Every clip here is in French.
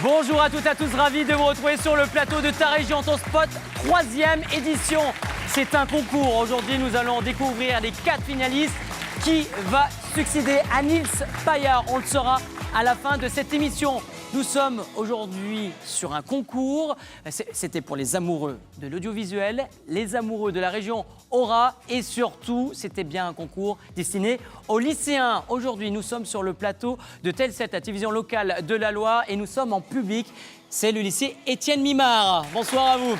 Bonjour à toutes et à tous, ravi de vous retrouver sur le plateau de Ta Région, ton spot, 3e édition. C'est un concours. Aujourd'hui, nous allons découvrir les 4 finalistes. Qui va succéder à Nils Paillard? On le saura à la fin de cette émission. Nous sommes aujourd'hui sur un concours. C'était pour les amoureux de l'audiovisuel, les amoureux de la région Aura et surtout, c'était bien un concours destiné aux lycéens. Aujourd'hui, nous sommes sur le plateau de Tel7, la télévision locale de la Loire, et nous sommes en public. C'est le lycée Étienne Mimard. Bonsoir à vous.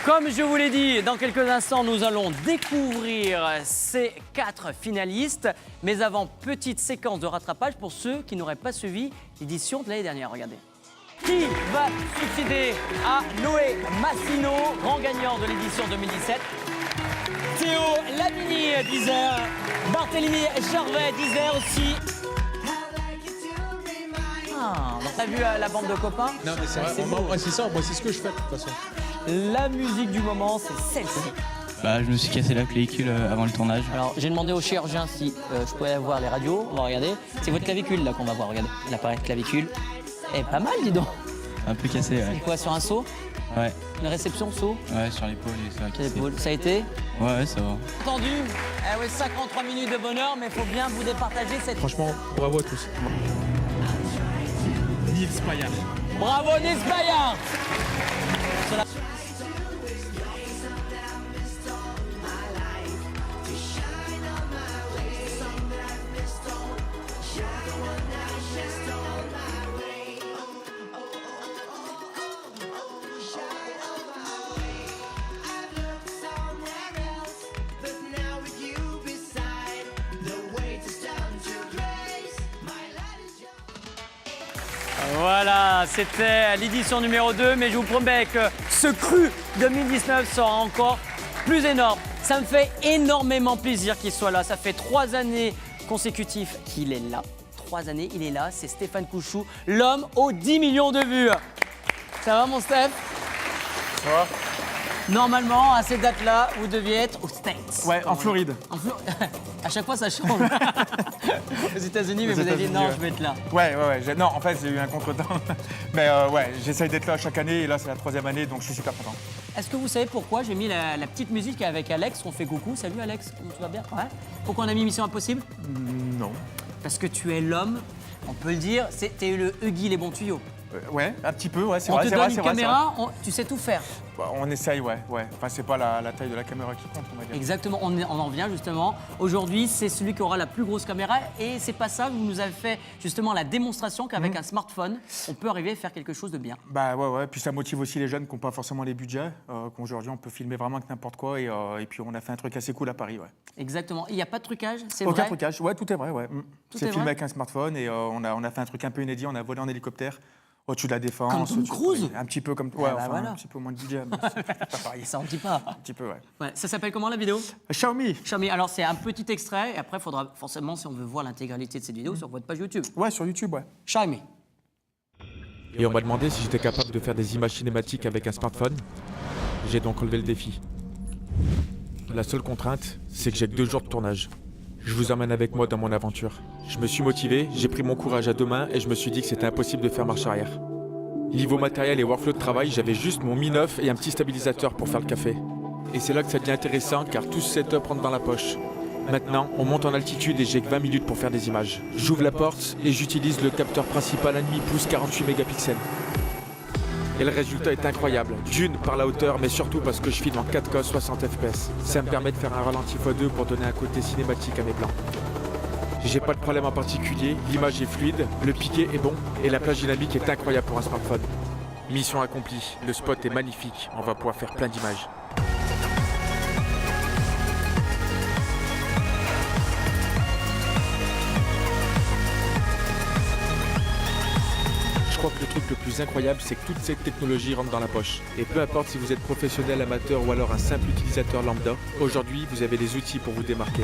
Comme je vous l'ai dit, dans quelques instants, nous allons découvrir ces 4 finalistes. Mais avant, petite séquence de rattrapage pour ceux qui n'auraient pas suivi l'édition de l'année dernière. Regardez. Qui va succéder à Noé Massino, grand gagnant de l'édition 2017? Théo Lamini, 10h. Barthélemy Charvet, 10h aussi. Ah, t'as vu la bande de copains? Non, mais c'est ça, moi c'est ce que je fais de toute façon. La musique du moment, c'est celle-ci. Je me suis cassé la clavicule avant le tournage. Alors, j'ai demandé au chirurgien si je pouvais voir les radios. On va regarder. C'est votre clavicule là qu'on va voir. Regardez, l'appareil de clavicule. Eh, pas mal, dis donc. Un peu cassé, ouais. C'est quoi, sur un seau? Ouais. Une réception, saut? Ouais, sur l'épaule et ça a cassé. L'épaule. Ça a été? Ouais, ça va. Entendu. Eh oui, 53 minutes de bonheur, mais il faut bien vous départager cette... Franchement, bravo à tous. Nils Paillard. Bravo Nils Paillard. Voilà, c'était l'édition numéro 2, mais je vous promets que ce cru 2019 sera encore plus énorme. Ça me fait énormément plaisir qu'il soit là. Ça fait 3 années consécutives qu'il est là. 3 années, il est là. C'est Stéphane Couchou, l'homme aux 10 millions de vues. Ça va, mon Steph? Ça va? Normalement, à cette date-là, vous deviez être aux States. Ouais, en Floride. À chaque fois, ça change. Aux États-Unis, mais vous avez dit non, ouais. je vais être là. Ouais. Non, en fait, j'ai eu un contretemps. Mais ouais, j'essaye d'être là chaque année et là, c'est la 3e année, donc je suis super content. Est-ce que vous savez pourquoi j'ai mis la petite musique avec Alex? On fait coucou. Salut Alex, comment tu vas bien? Ouais. Pourquoi on a mis Mission Impossible? Non. Parce que tu es l'homme, on peut le dire, t'es le Huggy les bons tuyaux. Ouais, un petit peu, ouais, c'est On vrai. te c'est donne vrai, une c'est vrai, caméra, tu sais tout faire. Bah, on essaye, ouais. Enfin, c'est pas la taille de la caméra qui compte, on va dire. Exactement, on en vient justement. Aujourd'hui, c'est celui qui aura la plus grosse caméra et c'est pas ça, vous nous avez fait justement la démonstration qu'avec un smartphone, on peut arriver à faire quelque chose de bien. Bah ouais, puis ça motive aussi les jeunes qui n'ont pas forcément les budgets, qu'aujourd'hui on peut filmer vraiment avec n'importe quoi et puis on a fait un truc assez cool à Paris, ouais. Exactement, il n'y a pas de trucage, c'est vrai? Aucun trucage, ouais, tout est vrai, ouais. Tout C'est est filmé vrai avec un smartphone et on a fait un truc un peu inédit, on a volé en hélicoptère au-dessus de la Défense. Comme Tom Cruise? Un petit peu comme... Ah Ouais, bah enfin, voilà. un petit peu moins de budget, mais c'est pas pareil. Ça en dit pas. Un petit peu, ouais. Ouais, ça s'appelle comment la vidéo? Xiaomi. Xiaomi, alors c'est un petit extrait et après il faudra forcément, si on veut voir l'intégralité de cette vidéo, sur votre page YouTube. Ouais, sur YouTube, ouais. Xiaomi. Et on m'a demandé si j'étais capable de faire des images cinématiques avec un smartphone. J'ai donc relevé le défi. La seule contrainte, c'est que j'ai que 2 jours de tournage. Je vous emmène avec moi dans mon aventure. Je me suis motivé, j'ai pris mon courage à 2 mains et je me suis dit que c'était impossible de faire marche arrière. Niveau matériel et workflow de travail, j'avais juste mon Mi 9 et un petit stabilisateur pour faire le café. Et c'est là que ça devient intéressant car tout ce setup rentre dans la poche. Maintenant, on monte en altitude et j'ai que 20 minutes pour faire des images. J'ouvre la porte et j'utilise le capteur principal 1,5 pouce 48 mégapixels. Et le résultat est incroyable. D'une, par la hauteur, mais surtout parce que je filme en 4K 60 fps. Ça me permet de faire un ralenti x2 pour donner un côté cinématique à mes plans. J'ai pas de problème en particulier, l'image est fluide, le piqué est bon et la plage dynamique est incroyable pour un smartphone. Mission accomplie, le spot est magnifique, on va pouvoir faire plein d'images. Je crois que le truc le plus incroyable, c'est que toute cette technologie rentre dans la poche. Et peu importe si vous êtes professionnel, amateur ou alors un simple utilisateur lambda, aujourd'hui vous avez des outils pour vous démarquer.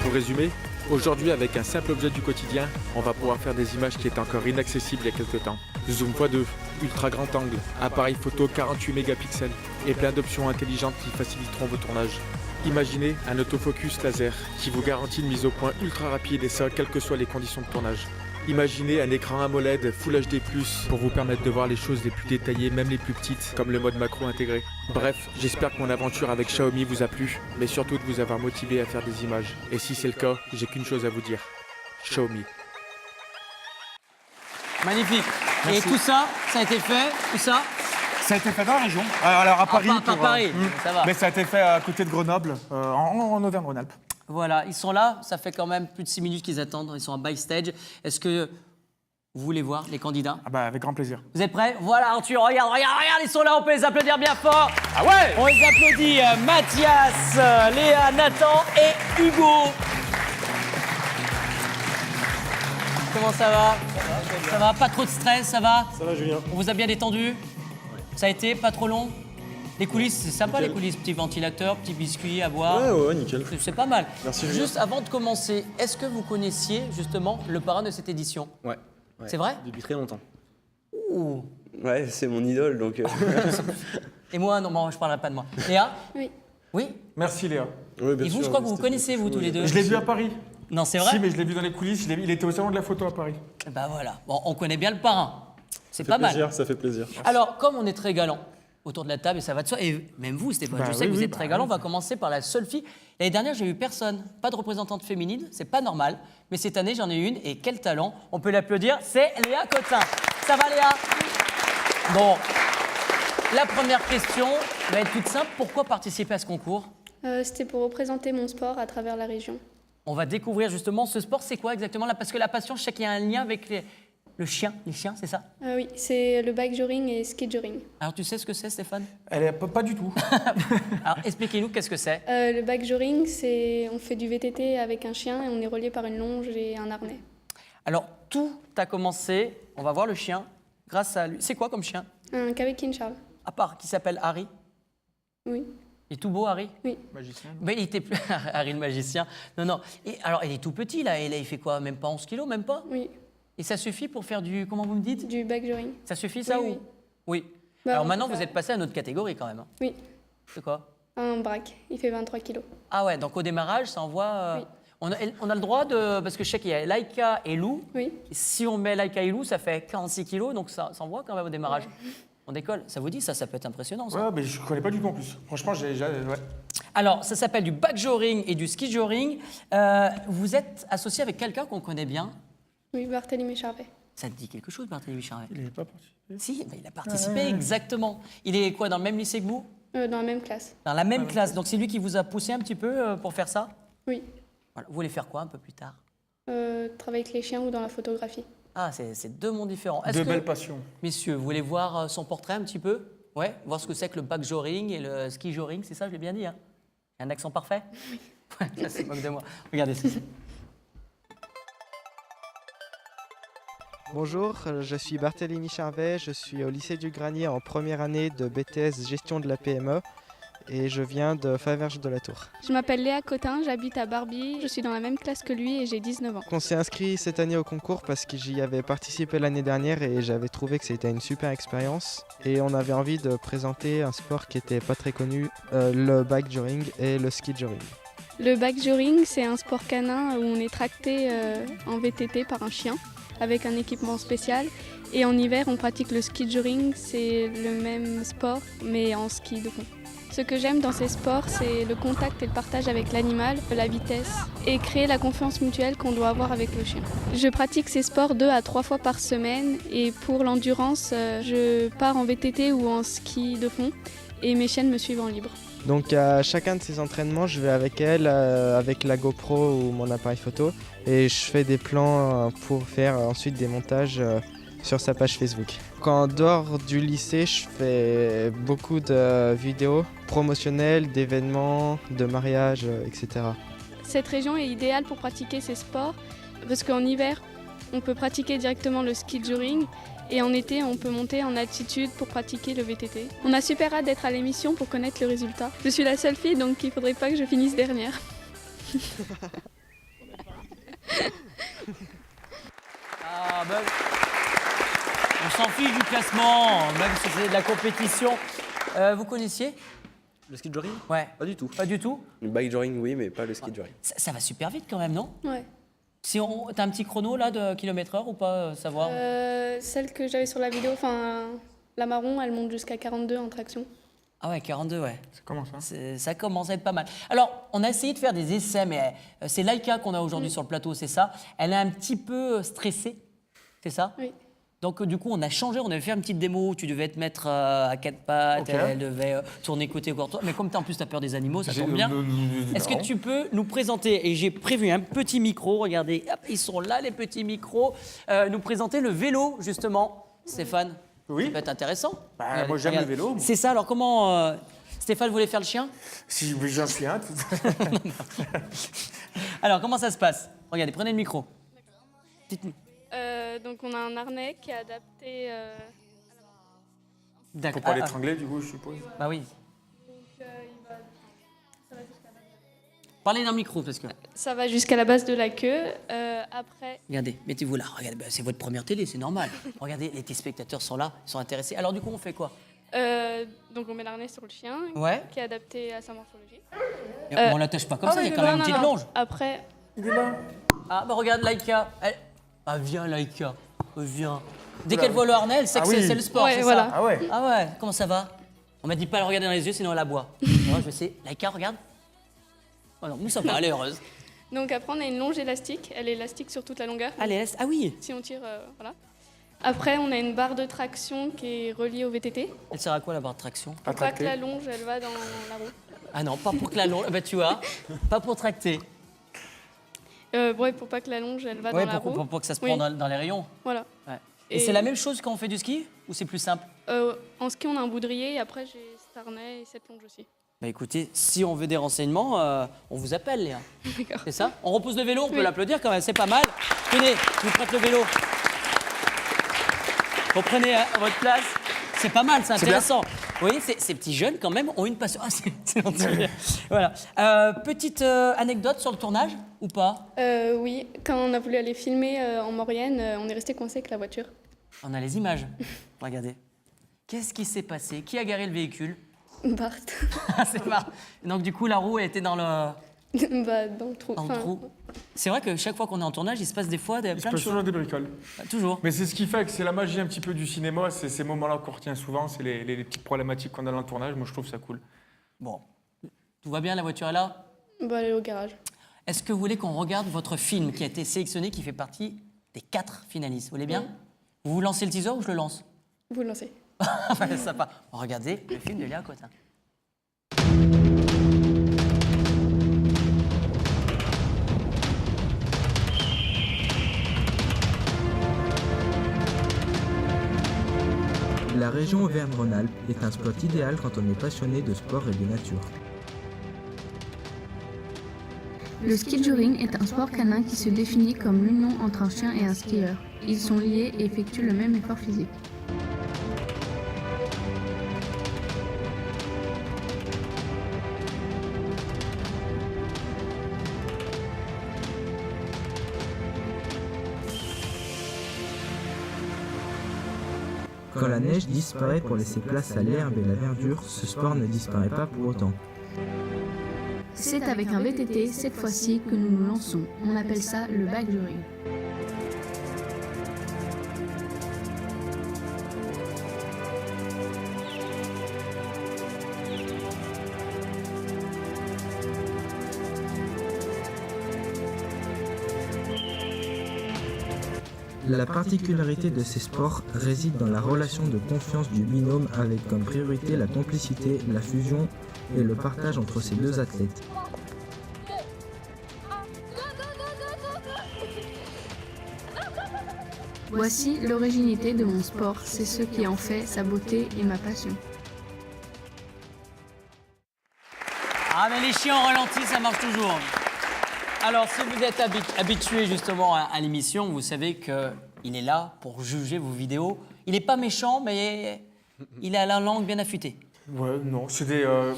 Pour résumer, Aujourd'hui, avec un simple objet du quotidien, on va pouvoir faire des images qui étaient encore inaccessibles il y a quelques temps. Zoom x2, ultra grand angle, appareil photo 48 mégapixels et plein d'options intelligentes qui faciliteront vos tournages. Imaginez un autofocus laser qui vous garantit une mise au point ultra rapide et ça, quelles que soient les conditions de tournage. Imaginez un écran AMOLED Full HD+, pour vous permettre de voir les choses les plus détaillées, même les plus petites, comme le mode macro intégré. Bref, j'espère que mon aventure avec Xiaomi vous a plu, mais surtout de vous avoir motivé à faire des images. Et si c'est le cas, j'ai qu'une chose à vous dire. Xiaomi. Magnifique. Et Merci. tout ça, ça a été fait, tout ça Ça a été fait dans la région. Alors à Paris. pas à Paris, ça va. Mais ça a été fait à côté de Grenoble, en Auvergne-Rhône-Alpes. Voilà, ils sont là, ça fait quand même plus de 6 minutes qu'ils attendent, ils sont en backstage. Est-ce que vous voulez voir les candidats? Ah bah avec grand plaisir. Vous êtes prêts? Voilà Arthur, regarde, ils sont là, on peut les applaudir bien fort. Ah ouais. On les applaudit, Mathias, Léa, Nathan et Hugo. Comment ça va? Ça va, pas trop de stress, ça va? Ça va, Julien? On vous a bien détendu? Ça a été pas trop long? Les coulisses, c'est sympa les coulisses, petit ventilateur, petit biscuit à boire. Ouais, nickel. C'est pas mal. Merci, Julien. Juste avant de commencer, est-ce que vous connaissiez justement le parrain de cette édition? Ouais. C'est vrai? Depuis très longtemps. Ouh. Ouais, c'est mon idole, donc... Et moi, non, bon, je parlerai pas de moi. Léa? Oui. Oui? Merci Léa. Ouais, bien Et vous, sûr, je crois que vous c'était connaissez, vous, chaud, tous les deux. Je l'ai vu à Paris. Non, c'est vrai? Si, mais je l'ai vu dans les coulisses. Il était au salon de la photo à Paris. Bah voilà. Bon, on connaît bien le parrain. C'est Ça pas fait mal. plaisir, ça fait plaisir. Alors, comme on est très galant autour de la table, et ça va de soi, et même vous, Stéphane, Bah je sais oui, que vous oui, êtes très bah galant, oui. on va commencer par la seule fille. L'année dernière, j'ai eu personne, pas de représentante féminine, c'est pas normal, mais cette année, j'en ai une, et quel talent, on peut l'applaudir, c'est Léa Cotin. Ça va Léa? Bon, la première question va être toute simple, pourquoi participer à ce concours? C'était pour représenter mon sport à travers la région. On va découvrir justement ce sport, c'est quoi exactement là? Parce que la passion, je sais qu'il y a un lien avec le chien, les chiens, c'est ça? Oui, c'est le bike joring et ski joring. Alors tu sais ce que c'est Stéphane? Elle est pas du tout. Alors expliquez-nous qu'est-ce que c'est. Le bike joring, c'est on fait du VTT avec un chien et on est relié par une longe et un harnais. Alors tout a commencé, on va voir le chien, grâce à lui. C'est quoi comme chien? Un Kavekin Charles. À part, qui s'appelle Harry. Oui. Il est tout beau Harry? Magicien. Mais il était plus... Harry le magicien. Non. Et alors il est tout petit là, et là il fait quoi? Même pas 11 kilos, même pas? Oui, Et ça suffit pour faire du... Comment vous me dites? du bike joring. Ça suffit ça Oui, ou? Oui. Bah, Alors on maintenant peut vous faire- êtes passé à une autre catégorie quand même. Hein. Oui, C'est quoi? un braque. Il fait 23 kilos. Ah ouais, donc au démarrage ça envoie... Oui. On a le droit de... Parce que je sais qu'il y a Laika et Lou. Oui. Si on met Laika et Lou, ça fait 46 kilos, donc ça envoie quand même au démarrage. On décolle. Ça vous dit, ça peut être impressionnant, ça. Ouais, mais je connais pas du tout en plus. Franchement, ouais. Alors, ça s'appelle du backjoring et du ski joring. Vous êtes associé avec quelqu'un qu'on connaît bien. Oui, Barthélemy Charvet. Ça te dit quelque chose, Barthélémy Charvet? Il est pas participé. Si, il a participé, exactement. Il est quoi, dans le même lycée que vous? Dans la même classe. Dans la même classe. Donc, c'est lui qui vous a poussé un petit peu pour faire ça? Oui. Voilà. Vous voulez faire quoi un peu plus tard? Travailler avec les chiens ou dans la photographie. Ah, c'est deux mondes différents. Est-ce De que, belles passions. messieurs, vous voulez voir son portrait un petit peu? Ouais, voir ce que c'est que le backjoring et le ski joring, c'est ça, je l'ai bien dit, hein? Un accent parfait? Oui. Ouais, ça se moque de moi. Regardez ceci. Bonjour, je suis Barthélémy Charvet, je suis au lycée du Granier en première année de BTS Gestion de la PME et je viens de Faverges-de-la-Tour. Je m'appelle Léa Cotin, j'habite à Barbie. Je suis dans la même classe que lui et j'ai 19 ans. On s'est inscrit cette année au concours parce que j'y avais participé l'année dernière et j'avais trouvé que c'était une super expérience. Et on avait envie de présenter un sport qui n'était pas très connu, le bike joring et le ski joring. Le bike joring, c'est un sport canin où on est tracté en VTT par un chien avec un équipement spécial. Et en hiver, on pratique le ski joring, c'est le même sport mais en ski de fond. Ce que j'aime dans ces sports, c'est le contact et le partage avec l'animal, la vitesse et créer la confiance mutuelle qu'on doit avoir avec le chien. Je pratique ces sports 2 à 3 fois par semaine et pour l'endurance, je pars en VTT ou en ski de fond et mes chiennes me suivent en libre. Donc à chacun de ces entraînements, je vais avec elle, avec la GoPro ou mon appareil photo et je fais des plans pour faire ensuite des montages sur sa page Facebook. Quand dehors du lycée, je fais beaucoup de vidéos promotionnelles, d'événements, de mariages, etc. Cette région est idéale pour pratiquer ces sports parce qu'en hiver, on peut pratiquer directement le ski joring et en été, on peut monter en altitude pour pratiquer le VTT. On a super hâte d'être à l'émission pour connaître le résultat. Je suis la seule fille, donc il ne faudrait pas que je finisse dernière. Ah, ben, on s'en fiche du classement, même si c'est de la compétition. Vous connaissiez? Le ski juring? Ouais. Pas du tout. Pas du tout? Le bike juring, oui, mais pas le ski juring. Ça va super vite quand même, non? Ouais. Si t'as un petit chrono là de kilomètre-heure ou pas, savoir? Celle que j'avais sur la vidéo, enfin, la marron, elle monte jusqu'à 42 en traction. Ah ouais, 42, ouais. Ça commence, hein. Ça commence à être pas mal. Alors, on a essayé de faire des essais, mais c'est Laïka qu'on a aujourd'hui sur le plateau, c'est ça. Elle est un petit peu stressée, c'est ça? Oui. Donc, du coup, on a changé, on avait fait une petite démo où tu devais te mettre à quatre pattes, Ok. elle devait tourner côté courtois. Mais comme en plus, tu as peur des animaux, ça tombe bien. Est-ce que tu peux nous présenter, et j'ai prévu un petit micro, regardez, hop, ils sont là les petits micros, nous présenter le vélo, justement, Stéphane? Oui. Ça peut être intéressant. Bah, Regardez, moi, j'aime le regarde. vélo. C'est ça, alors comment... Stéphane voulait faire le chien? Si j'en suis un. Alors, comment ça se passe? Regardez, prenez le micro. Dites-nous. Donc on a un harnais qui est adapté. Faut D'accord. pas l'étrangler, du coup, je suppose. Bah oui. Il va Parlez dans le micro, parce que... Ça va jusqu'à la base de la queue. Après, Regardez, mettez-vous là. Regardez, bah, c'est votre première télé, c'est normal. Regardez, les téléspectateurs sont là, ils sont intéressés. Alors, du coup, on fait quoi? donc on met l'harnais sur le chien, Ouais. qui est adapté à sa morphologie. On l'attache pas comme ça, il y a quand même une petite longe. Après, Ah, bah regarde, Laïka. Ah, viens, Laïka. Viens. Dès qu'elle voit le harnais, elle sait que oui. c'est le sport, Ouais, c'est voilà. ça? Ah ouais. Ah ouais, comment ça va? On m'a dit pas de la regarder dans les yeux, sinon elle aboie. Moi, je sais. Laïka, regarde. Oh non, nous, ça va, elle est heureuse. donc après, on a une longe élastique. Elle est élastique sur toute la longueur. Allez, laisse. Ah oui. Si on tire, voilà. Après, on a une barre de traction qui est reliée au VTT. Elle sert à quoi, la barre de traction? Pour pas que la longe, elle va dans la roue. Ah non, pas pour que la longe... Bah tu vois, pas pour tracter. Ouais, pour pas que la longe, elle va Ouais, dans la roue. pour que ça se Oui. prenne dans les rayons. Voilà. Ouais. Et c'est la même chose quand on fait du ski? Ou c'est plus simple? En ski, on a un boudrier et après, j'ai cet harnais et cette longe aussi. Bah écoutez, si on veut des renseignements, on vous appelle, Léa. D'accord. C'est ça? On repose le vélo, on peut Oui. l'applaudir quand même, c'est pas mal. Tenez, je vous prête le vélo. Reprenez votre place. C'est pas mal, c'est intéressant. Vous voyez, ces petits jeunes, quand même, ont une passion. Ah, c'est gentil. Voilà. Petite anecdote sur le tournage, ou pas? Oui, quand on a voulu aller filmer en Maurienne, on est resté coincé avec la voiture. On a les images. Regardez. Qu'est-ce qui s'est passé? Qui a garé le véhicule? Bart. Ah, c'est marrant. Donc, du coup, la roue elle était dans le Dans le trou. trou. C'est vrai que chaque fois qu'on est en tournage, il se passe des fois plein Il se de passe choses. toujours des bricoles. Toujours. Mais c'est ce qui fait que c'est la magie un petit peu du cinéma, c'est ces moments-là qu'on retient souvent, c'est les petites problématiques qu'on a dans le tournage. Moi, je trouve ça cool. Bon. Tout va bien, la voiture est là? Bah, aller au garage. Est-ce que vous voulez qu'on regarde votre film qui a été sélectionné, qui fait partie des 4 finalistes? Vous voulez bien? Vous vous lancez le teaser ou je le lance? Vous le lancez. Ouais, sympa. Regardez le film de Léa Cotin. La région Auvergne-Rhône-Alpes est un spot idéal quand on est passionné de sport et de nature. Le ski juring est un sport canin qui se définit comme l'union entre un chien et un skieur. Ils sont liés et effectuent le même effort physique. Quand la neige disparaît pour laisser place à l'herbe et la verdure, ce sport ne disparaît pas pour autant. C'est avec un VTT, cette fois-ci, que nous nous lançons. On appelle ça le bike juring. La particularité de ces sports réside dans la relation de confiance du binôme avec comme priorité la complicité, la fusion et le partage entre ces deux athlètes. Voici l'originalité de mon sport, c'est ce qui en fait sa beauté et ma passion. Ah, mais les chiens en ralenti, ça marche toujours. Alors, si vous êtes habitué justement à l'émission, vous savez qu'il est là pour juger vos vidéos. Il n'est pas méchant, mais il a la langue bien affûtée. Ouais, non,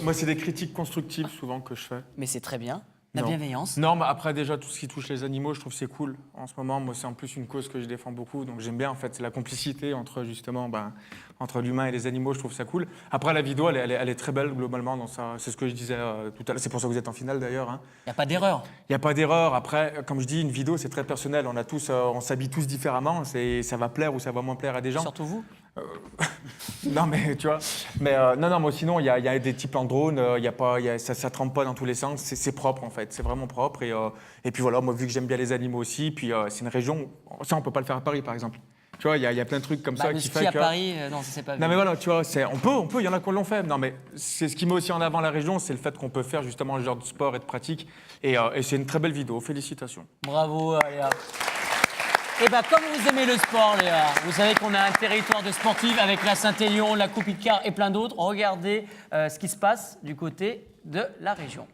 moi, c'est des critiques constructives souvent que je fais. Mais c'est très bien. La Non. bienveillance. Non, mais après déjà tout ce qui touche les animaux, je trouve c'est cool. En ce moment, moi c'est en plus une cause que je défends beaucoup, donc j'aime bien en fait, c'est la complicité entre justement, entre l'humain et les animaux, je trouve ça cool. Après la vidéo, elle est très belle globalement dans ça. C'est ce que je disais tout à l'heure. C'est pour ça que vous êtes en finale d'ailleurs. Hein. Il n'y a pas d'erreur. Il n'y a pas d'erreur. Après, comme je dis, une vidéo c'est très personnel. On a tous, on s'habille tous différemment. Ça va plaire ou ça va moins plaire à des gens. Surtout vous. Non mais tu vois, mais non moi sinon il y a des types en drone, ça trempe pas dans tous les sens, c'est propre en fait, c'est vraiment propre et puis voilà, moi vu que j'aime bien les animaux aussi, puis c'est une région, ça on peut pas le faire à Paris par exemple. Tu vois, il y a plein de trucs comme ça le qui ski fait à que Paris, non, ça c'est pas. non mais voilà, tu vois, on peut, il y en a qui l'ont fait. Non mais c'est ce qui met aussi en avant la région, c'est le fait qu'on peut faire justement ce genre de sport et de pratique et c'est une très belle vidéo. Félicitations. Bravo Léa. Et comme vous aimez le sport, Léa, vous savez qu'on a un territoire de sportifs avec la Saint-Élion, la Coupe Icare et plein d'autres. Regardez ce qui se passe du côté de la région.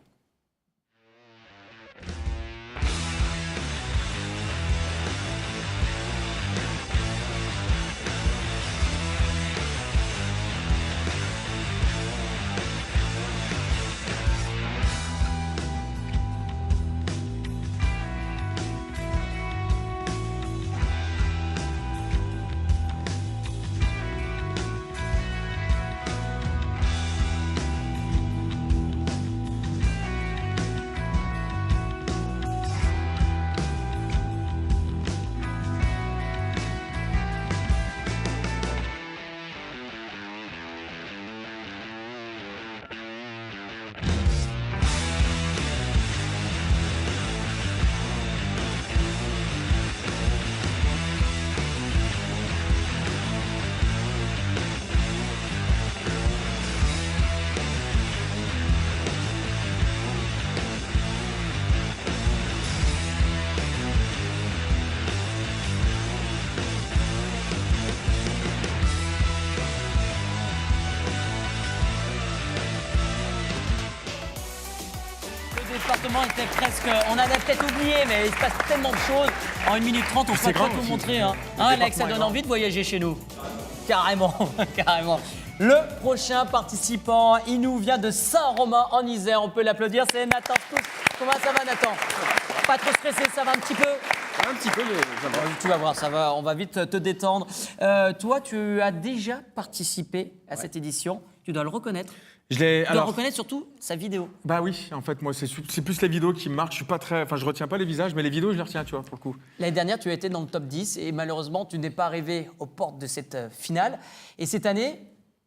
Était presque, on avait peut-être oublié, mais il se passe tellement de choses. En 1 minute 30, on peut pas tout montrer. Hein, Alex, ça donne envie de voyager chez nous. Carrément, carrément. Le prochain participant, il nous vient de Saint-Romain en Isère. On peut l'applaudir, c'est Nathan Stouff. Comment ça va, Nathan? Pas trop stressé, ça va un petit peu? Un petit peu, mais ça va. Tu vas voir, ça va, on va vite te détendre. Toi, tu as déjà participé à cette édition. Tu dois le reconnaître. Tu dois reconnaître surtout sa vidéo. Bah oui, en fait, moi, c'est plus les vidéos qui me marquent. Je retiens pas les visages, mais les vidéos, je les retiens, tu vois, pour le coup. L'année dernière, tu as été dans le top 10 et malheureusement, tu n'es pas arrivé aux portes de cette finale. Et cette année,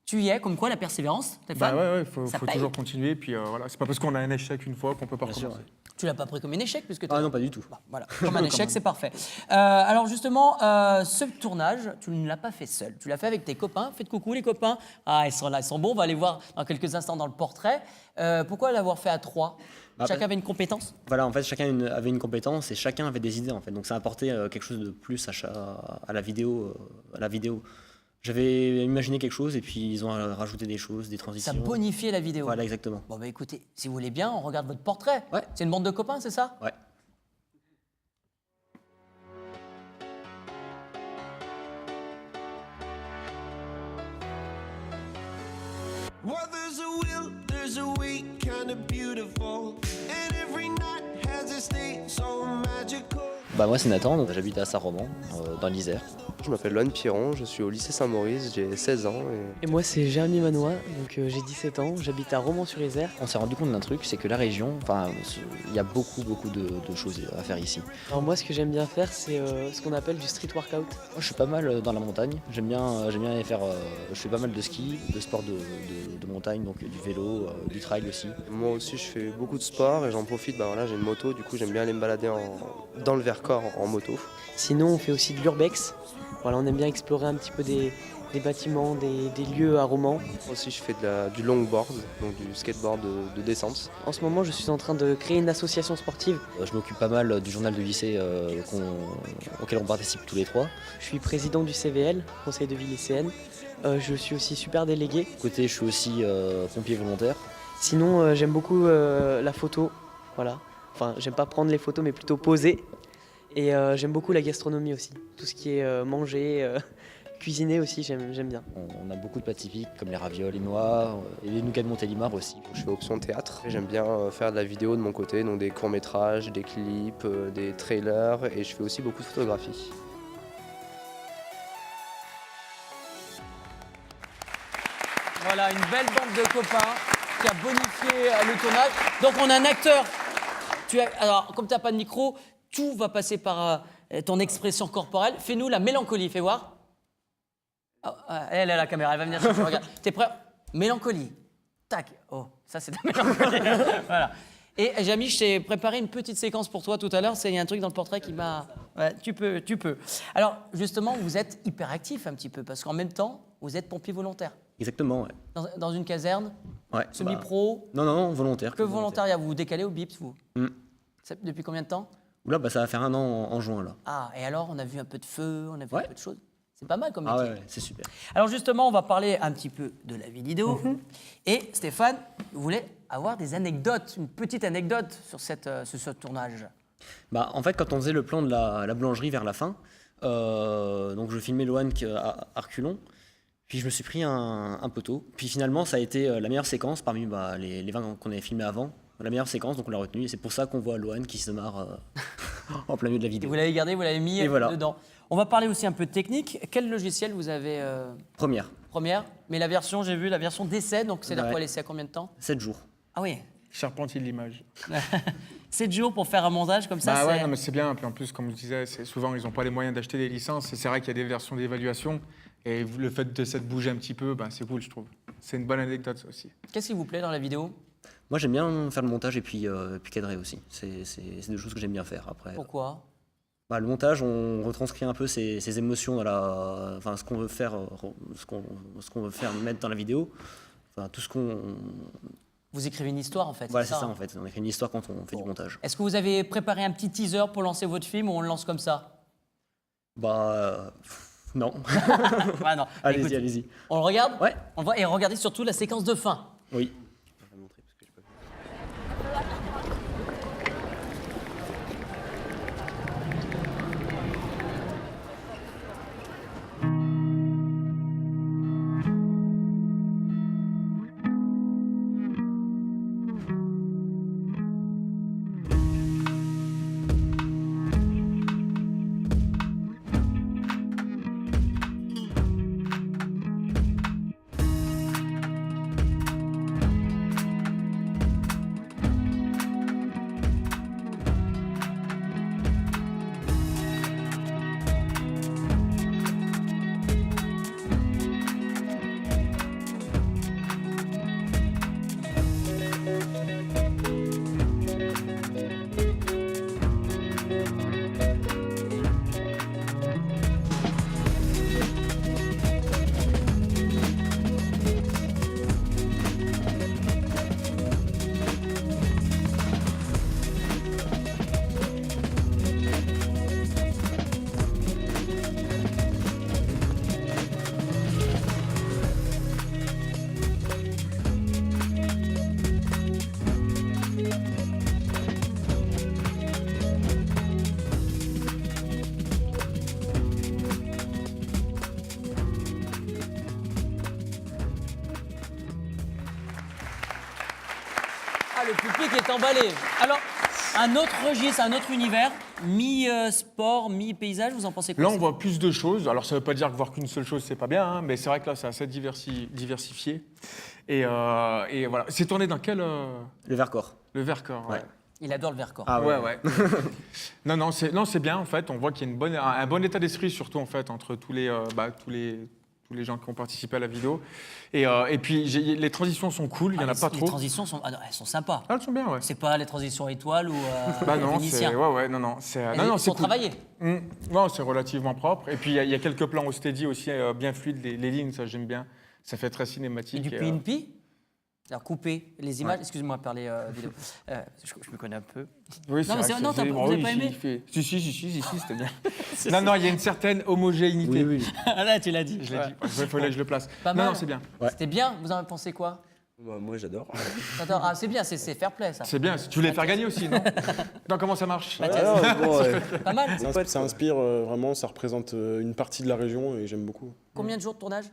tu y es, comme quoi la persévérance, Stéphane. Bah ouais, faut toujours continuer. Puis voilà, c'est pas parce qu'on a un échec une fois qu'on peut pas recommencer. Ouais. Tu l'as pas pris comme un échec puisque Ah non, pas du tout. Bon, voilà, comme un échec, c'est parfait. Alors justement, ce tournage, tu ne l'as pas fait seul. Tu l'as fait avec tes copains. Faites coucou les copains. Ah, ils sont là, ils sont bons. On va les voir dans quelques instants dans le portrait. Pourquoi l'avoir fait à 3 ? Chacun avait une compétence ? Voilà, en fait, chacun avait une compétence et chacun avait des idées, en fait. Donc ça a apporté quelque chose de plus à la vidéo. J'avais imaginé quelque chose et puis ils ont rajouté des choses, des transitions. Ça bonifiait la vidéo. Voilà, exactement. Bon, bah écoutez, si vous voulez bien, on regarde votre portrait. Ouais. C'est une bande de copains, c'est ça ? Ouais. Well, there's a will, there's a way, kind of beautiful. And every night has a state so magical. Bah moi c'est Nathan, donc j'habite à Saint-Romain, dans l'Isère. Je m'appelle Loan Piron, je suis au lycée Saint-Maurice, j'ai 16 ans. Et moi c'est Jérémy Manois, donc j'ai 17 ans, j'habite à Romans-sur-Isère. On s'est rendu compte d'un truc, c'est que la région, il y a beaucoup de choses à faire ici. Alors moi ce que j'aime bien faire c'est ce qu'on appelle du street workout. Moi je suis pas mal dans la montagne, j'aime bien aller faire, je fais pas mal de ski, de sport de montagne, donc du vélo, du trail aussi. Moi aussi je fais beaucoup de sport et j'en profite, j'ai une moto, du coup j'aime bien aller me balader dans le Vercors en moto. Sinon on fait aussi de l'urbex, voilà, on aime bien explorer un petit peu des bâtiments, des lieux à Romans. Aussi je fais du longboard, donc du skateboard de descente. En ce moment je suis en train de créer une association sportive. Je m'occupe pas mal du journal de lycée auquel on participe tous les trois. Je suis président du CVL, Conseil de vie lycéenne. Je suis aussi super délégué. Côté, je suis aussi pompier volontaire. Sinon, j'aime beaucoup la photo. Voilà. Enfin, j'aime pas prendre les photos, mais plutôt poser. Et j'aime beaucoup la gastronomie aussi. Tout ce qui est manger, Cuisiner aussi, j'aime bien. On a beaucoup de plats typiques comme les ravioles noix et les nougats de Montélimar aussi. Je fais option théâtre. J'aime bien faire de la vidéo de mon côté, donc des courts-métrages, des clips, des trailers, et je fais aussi beaucoup de photographie. Voilà, une belle bande de copains qui a bonifié le tournage. Donc on a un acteur. Alors, comme tu n'as pas de micro, tout va passer par ton expression corporelle. Fais-nous la mélancolie, fais voir. Oh, elle a la caméra, elle va venir chercher. Regarde, t'es prêt? Mélancolie. Tac. Oh, ça c'est de la mélancolie. Voilà. Et Jamy, je t'ai préparé une petite séquence pour toi tout à l'heure. Il y a un truc dans le portrait qui m'a... Ouais, tu peux. Alors, justement, vous êtes hyperactif un petit peu, parce qu'en même temps, vous êtes pompier volontaire. Exactement, ouais. Dans une caserne? Ouais. Semi-pro? Non, volontaire. Que volontariat? Vous vous décalez au BIPS, vous? Mm. Depuis combien de temps? Oula, ça va faire 1 an en juin, là. Ah, et alors, on a vu un peu de feu, on a vu un peu de choses. C'est pas mal comme métier. Ah ouais, c'est super. Alors justement, on va parler un petit peu de la vidéo. Et Stéphane voulait avoir des anecdotes, une petite anecdote sur ce tournage. En fait, quand on faisait le plan de la boulangerie vers la fin, donc je filmais Lohan à reculons, puis je me suis pris un poteau. Puis finalement, ça a été la meilleure séquence parmi les 20 qu'on avait filmés avant. La meilleure séquence, donc on l'a retenue. Et c'est pour ça qu'on voit Lohan qui se marre en plein milieu de la vidéo. Et vous l'avez gardé, vous l'avez mis dedans. On va parler aussi un peu de technique. Quel logiciel vous avez Première. Mais la version, j'ai vu, la version d'essai, donc c'est-à-dire quoi, l'essai à combien de temps? 7 jours. Ah oui. Charpentier de l'image. 7 jours pour faire un montage comme ça, ouais, non, mais c'est bien. Puis en plus, comme je disais, souvent, ils n'ont pas les moyens d'acheter des licences. Et c'est vrai qu'il y a des versions d'évaluation. Et le fait de ça de bouger un petit peu, c'est cool, je trouve. C'est une bonne anecdote, ça aussi. Qu'est-ce qui vous plaît dans la vidéo? Moi, j'aime bien faire le montage et puis cadrer aussi. C'est 2 choses que j'aime bien faire. Après, pourquoi? Le montage, on retranscrit un peu ses émotions dans ce qu'on veut faire, ce qu'on veut faire mettre dans la vidéo. Enfin, tout ce qu'on... Vous écrivez une histoire, en fait. Voilà, c'est ça, en fait. On écrit une histoire quand on fait du montage. Est-ce que vous avez préparé un petit teaser pour lancer votre film ou on le lance comme ça? Non. Non. Allez-y. On le regarde? Ouais. On le voit et regardez surtout la séquence de fin. Oui. Le public est emballé. Alors, un autre registre, un autre univers, mi-sport, mi-paysage, vous en pensez quoi? Là, on voit plus de choses. Alors, ça ne veut pas dire que voir qu'une seule chose, c'est pas bien, hein, mais c'est vrai que là, c'est assez diversifié. Et voilà. C'est tourné dans quel... Le Vercors. Le Vercors, ouais. Il adore le Vercors. Ah ouais. non, c'est bien, en fait. On voit qu'il y a un bon état d'esprit, surtout, en fait, entre tous les gens qui ont participé à la vidéo. Et puis, les transitions sont cool, il n'y en a pas trop. Les transitions sont, elles sont sympas. Ah, elles sont bien, ouais. C'est pas les transitions étoiles ou non, Vénitien. C'est cool. Travaillé. Non, c'est relativement propre. Et puis, il y a quelques plans au steady aussi, bien fluides, les lignes, ça, j'aime bien. Ça fait très cinématique. Et du PNP alors, couper les images, excusez-moi de parler vidéo. Je me connais un peu. Oui, non, mais non, vous n'avez pas aimé Si, c'était bien. Non, il y a une certaine homogénéité. Oui. Là, tu l'as dit. Je l'ai dit. Il fallait que je le place. Pas mal. Non, c'est bien. C'était bien. Vous en avez pensé quoi? Moi, j'adore. Attends, ah, c'est bien, c'est fair play ça. C'est bien, tu voulais faire gagner aussi, non? Non, comment ça marche? Pas mal. Ça inspire vraiment, ça représente une partie de la région et j'aime beaucoup. Combien de jours de tournage?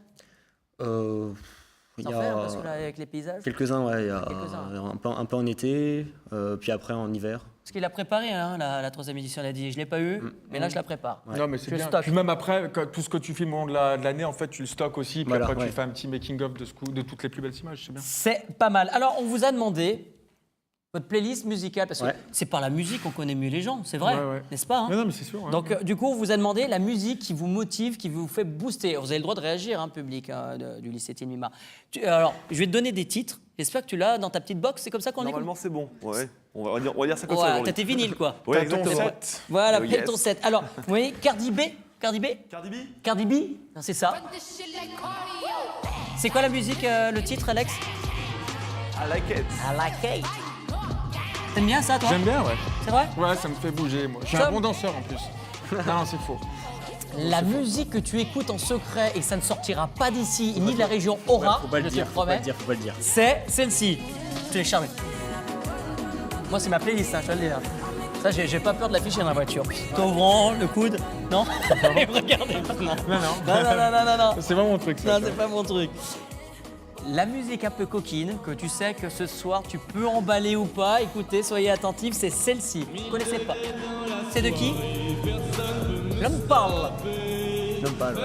Il Sans y a faire, parce que là, avec les paysages. quelques-uns, ouais. Il y a Quelques-uns. un peu en été, puis après en hiver. Parce qu'il a préparé la 3e édition, il a dit je ne l'ai pas eu, mais là je la prépare. Non, mais c'est Je bien. stocke. Puis même après, tout ce que tu filmes au long de l'année, en fait, tu le stockes aussi. Puis Voilà, après, ouais. tu fais un petit making-of de toutes les plus belles images. C'est bien. C'est pas mal. Alors, on vous a demandé votre playlist musicale, parce que Ouais. c'est par la musique qu'on connaît mieux les gens, c'est vrai, Ouais. n'est-ce pas hein? Non, mais c'est sûr. ouais. Donc, du coup, on vous a demandé la musique qui vous motive, qui vous fait booster. Vous avez le droit de réagir, public du lycée Tilmima. Alors, je vais te donner des titres. J'espère que tu l'as dans ta petite box. C'est comme ça qu'on écoute. Normalement, c'est bon. Ouais. On va dire ça comme ça. Ouais, aujourd'hui. t'as tes vinyles, quoi. Ouais, T'as ton exactement. set. Voilà, Yes. ton set. Alors, vous voyez, Cardi B Cardi B Cardi B Non, c'est ça. C'est quoi la musique, le titre, Alex? I like it. I like it. T'aimes bien ça, toi? J'aime bien, ouais. C'est vrai? Ouais, ça me fait bouger, moi. Je suis Ça- un bon danseur en plus. Non, c'est faux. La musique que tu écoutes en secret et que ça ne sortira pas d'ici, ni de la région Aura, Faut pas je le te dire, le faut pas promets, le dire, faut pas le dire. c'est celle-ci. Je te l'ai charmé. Moi, c'est ma playlist, je te le dis. Hein. Ça, j'ai pas peur de l'afficher dans la voiture. T'ouvrant le coude, non? Et regardez maintenant. Non. C'est pas mon truc, ça. Non, c'est pas mon truc. La musique un peu coquine, que tu sais que ce soir tu peux emballer ou pas, écoutez, soyez attentifs, c'est celle-ci. Vous connaissez pas? C'est de qui? L'homme parle. J'aime pas, ouais.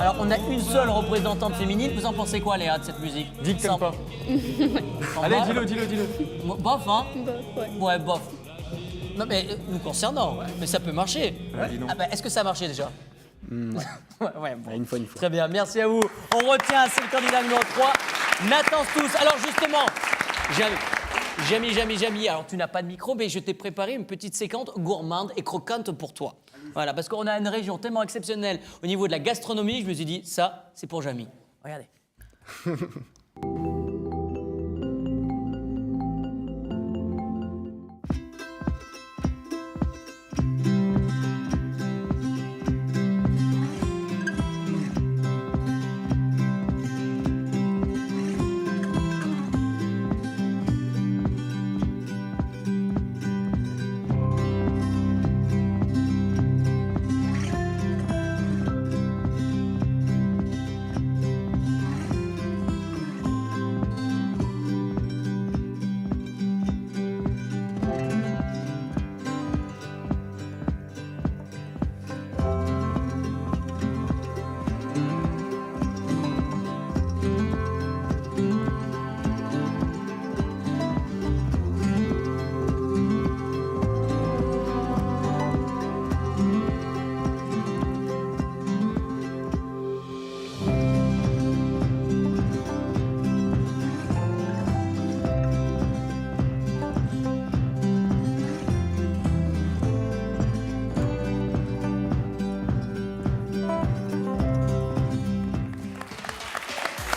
Alors, on a une seule représentante féminine. Vous en pensez quoi, Léa, de cette musique? Dis que t'aimes Sans- pas. Sans Allez, mal. dis-le. Bof, hein? Bof, ouais. Ouais, bof. Non, mais nous concernant, mais ça peut marcher. dis donc. Ah bah, est-ce que ça a marché déjà? Ouais, bon. Une fois. Très bien, merci à vous. On retient, c'est le candidat numéro 3, Nathan Stous. Alors justement, Jamy, alors tu n'as pas de micro, mais je t'ai préparé une petite séquence gourmande et croquante pour toi. Voilà, parce qu'on a une région tellement exceptionnelle au niveau de la gastronomie, je me suis dit, ça, c'est pour Jamy. Regardez.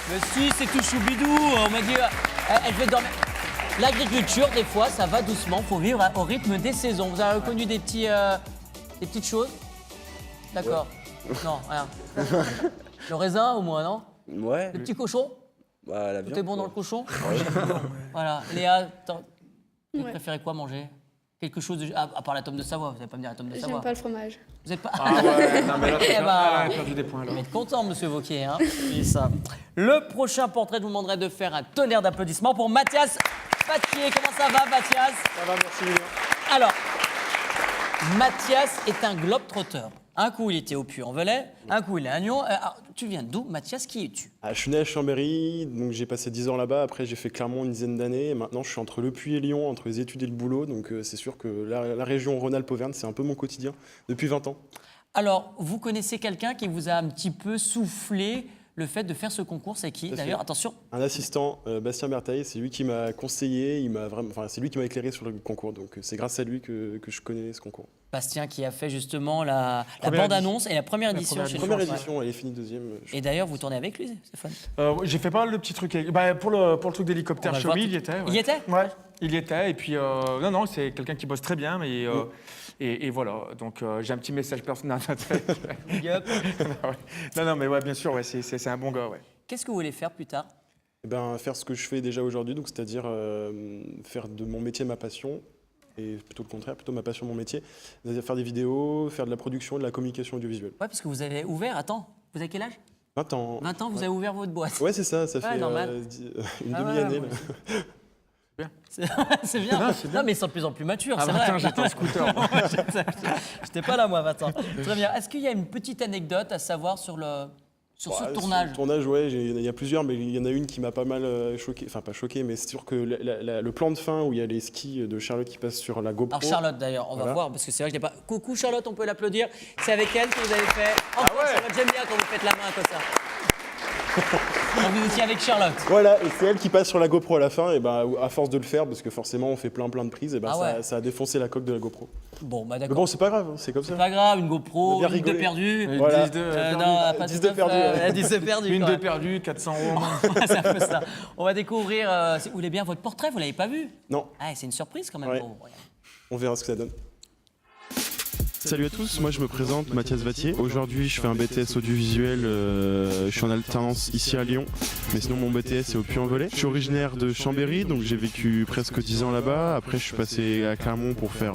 Mais si, c'est tout choubidou. On m'a dit, elle fait dormir. L'agriculture, des fois, ça va doucement. Faut vivre au rythme des saisons. Vous avez reconnu des petites choses? D'accord. Non, rien. Le raisin, au moins, non? Ouais. Le petit cochon? Bah, la Tout viande. est bon dans le cochon? Voilà. Léa, vous Ouais. préférez quoi manger? Quelque chose de... à part la tome de Savoie, vous n'allez pas me dire la tome de Savoie. J'aime pas le fromage. Vous n'êtes pas... Ah ouais, non, mais là, Eh elle ben, a perdu des points, là. vous êtes content, monsieur Wauquiez, hein? Oui, ça. Le prochain portrait, je vous demanderai de faire un tonnerre d'applaudissements pour Mathias Patier. Comment ça va, Mathias? Ça va, merci Julien. Alors, Mathias est un globe-trotter. Un coup, il était au Puy-en-Velay, un coup, il est à Nyon. Alors, tu viens d'où, Mathias? Qui es-tu? Je suis né à Chambéry, donc j'ai passé 10 ans là-bas. Après, j'ai fait Clermont une dizaine d'années. Et maintenant, je suis entre le Puy et Lyon, entre les études et le boulot. Donc, c'est sûr que la région Rhône-Alpes-Auvergne, c'est un peu mon quotidien depuis 20 ans. Alors, vous connaissez quelqu'un qui vous a un petit peu soufflé le fait de faire ce concours? C'est qui, d'ailleurs? Attention. Un assistant, Bastien Bertheil, c'est lui qui m'a conseillé, c'est lui qui m'a éclairé sur le concours. Donc, c'est grâce à lui que je connais ce concours. Bastien qui a fait justement la Première bande-annonce et la première édition chez Première France. édition, elle est finie deuxième. Et d'ailleurs, vous tournez avec lui, Stéphane? J'ai fait pas mal de petits trucs. Bah, pour le truc d'hélicoptère On va le Xiaomi, voir il y était. Il y était? Ouais, il y était. Et puis, non, c'est quelqu'un qui bosse très bien. Mais, et voilà. Donc, j'ai un petit message personnel. Big up. Non, mais ouais, bien sûr, ouais, c'est un bon gars, ouais. Qu'est-ce que vous voulez faire plus tard? Faire ce que je fais déjà aujourd'hui, donc c'est-à-dire faire de mon métier ma passion, et plutôt le contraire, plutôt ma passion, mon métier, c'est-à-dire faire des vidéos, faire de la production, de la communication audiovisuelle. Ouais, parce que vous avez ouvert, attends, vous avez quel âge? 20 ans. 20 ans, vous avez ouvert votre boîte. Ouais, c'est ça, ça fait normal. une Ah ouais, demi-année. moi là. C'est bien. Non, mais ils sont de plus en plus matures, Ah, c'est 20 vrai. ans, j'étais en scooter. J'étais pas là, moi, 20 ans. Très bien. Est-ce qu'il y a une petite anecdote à savoir sur ce tournage? Sur le tournage, ouais, il y a plusieurs, mais il y en a une qui m'a pas mal choqué. Enfin, pas choqué, mais c'est sûr que le plan de fin où il y a les skis de Charlotte qui passent sur la GoPro. Alors Charlotte d'ailleurs, on va Voilà. voir parce que c'est vrai que je l'ai pas. Coucou Charlotte, on peut l'applaudir. C'est avec elle que vous avez fait. Encore Charlotte, j'aime bien quand vous faites la main comme ça. Donc vous étiez avec Charlotte. Voilà, et c'est elle qui passe sur la GoPro à la fin, et à force de le faire, parce que forcément on fait plein de prises, et Ah ouais. ça a défoncé la coque de la GoPro. Bon, bah Mais d'accord. bon, c'est pas grave, c'est comme ça. C'est pas grave, une GoPro, On a bien une de rigolé. perdue. Voilà. 10 de non, pas 10 de perdus, ouais. 10 de perdue. Une quand de même. perdue, 400 euros. C'est un peu ça. On va découvrir. Vous voulez bien votre portrait, vous l'avez pas vu? Non. Ah, c'est une surprise quand même. Ouais. pour vous. On verra ce que ça donne. Salut à tous, moi je me présente Mathias Vattier. Aujourd'hui je fais un BTS audiovisuel, je suis en alternance ici à Lyon, mais sinon mon BTS est au Puy-en-Velay. Je suis originaire de Chambéry, donc j'ai vécu presque 10 ans là-bas. Après je suis passé à Clermont pour faire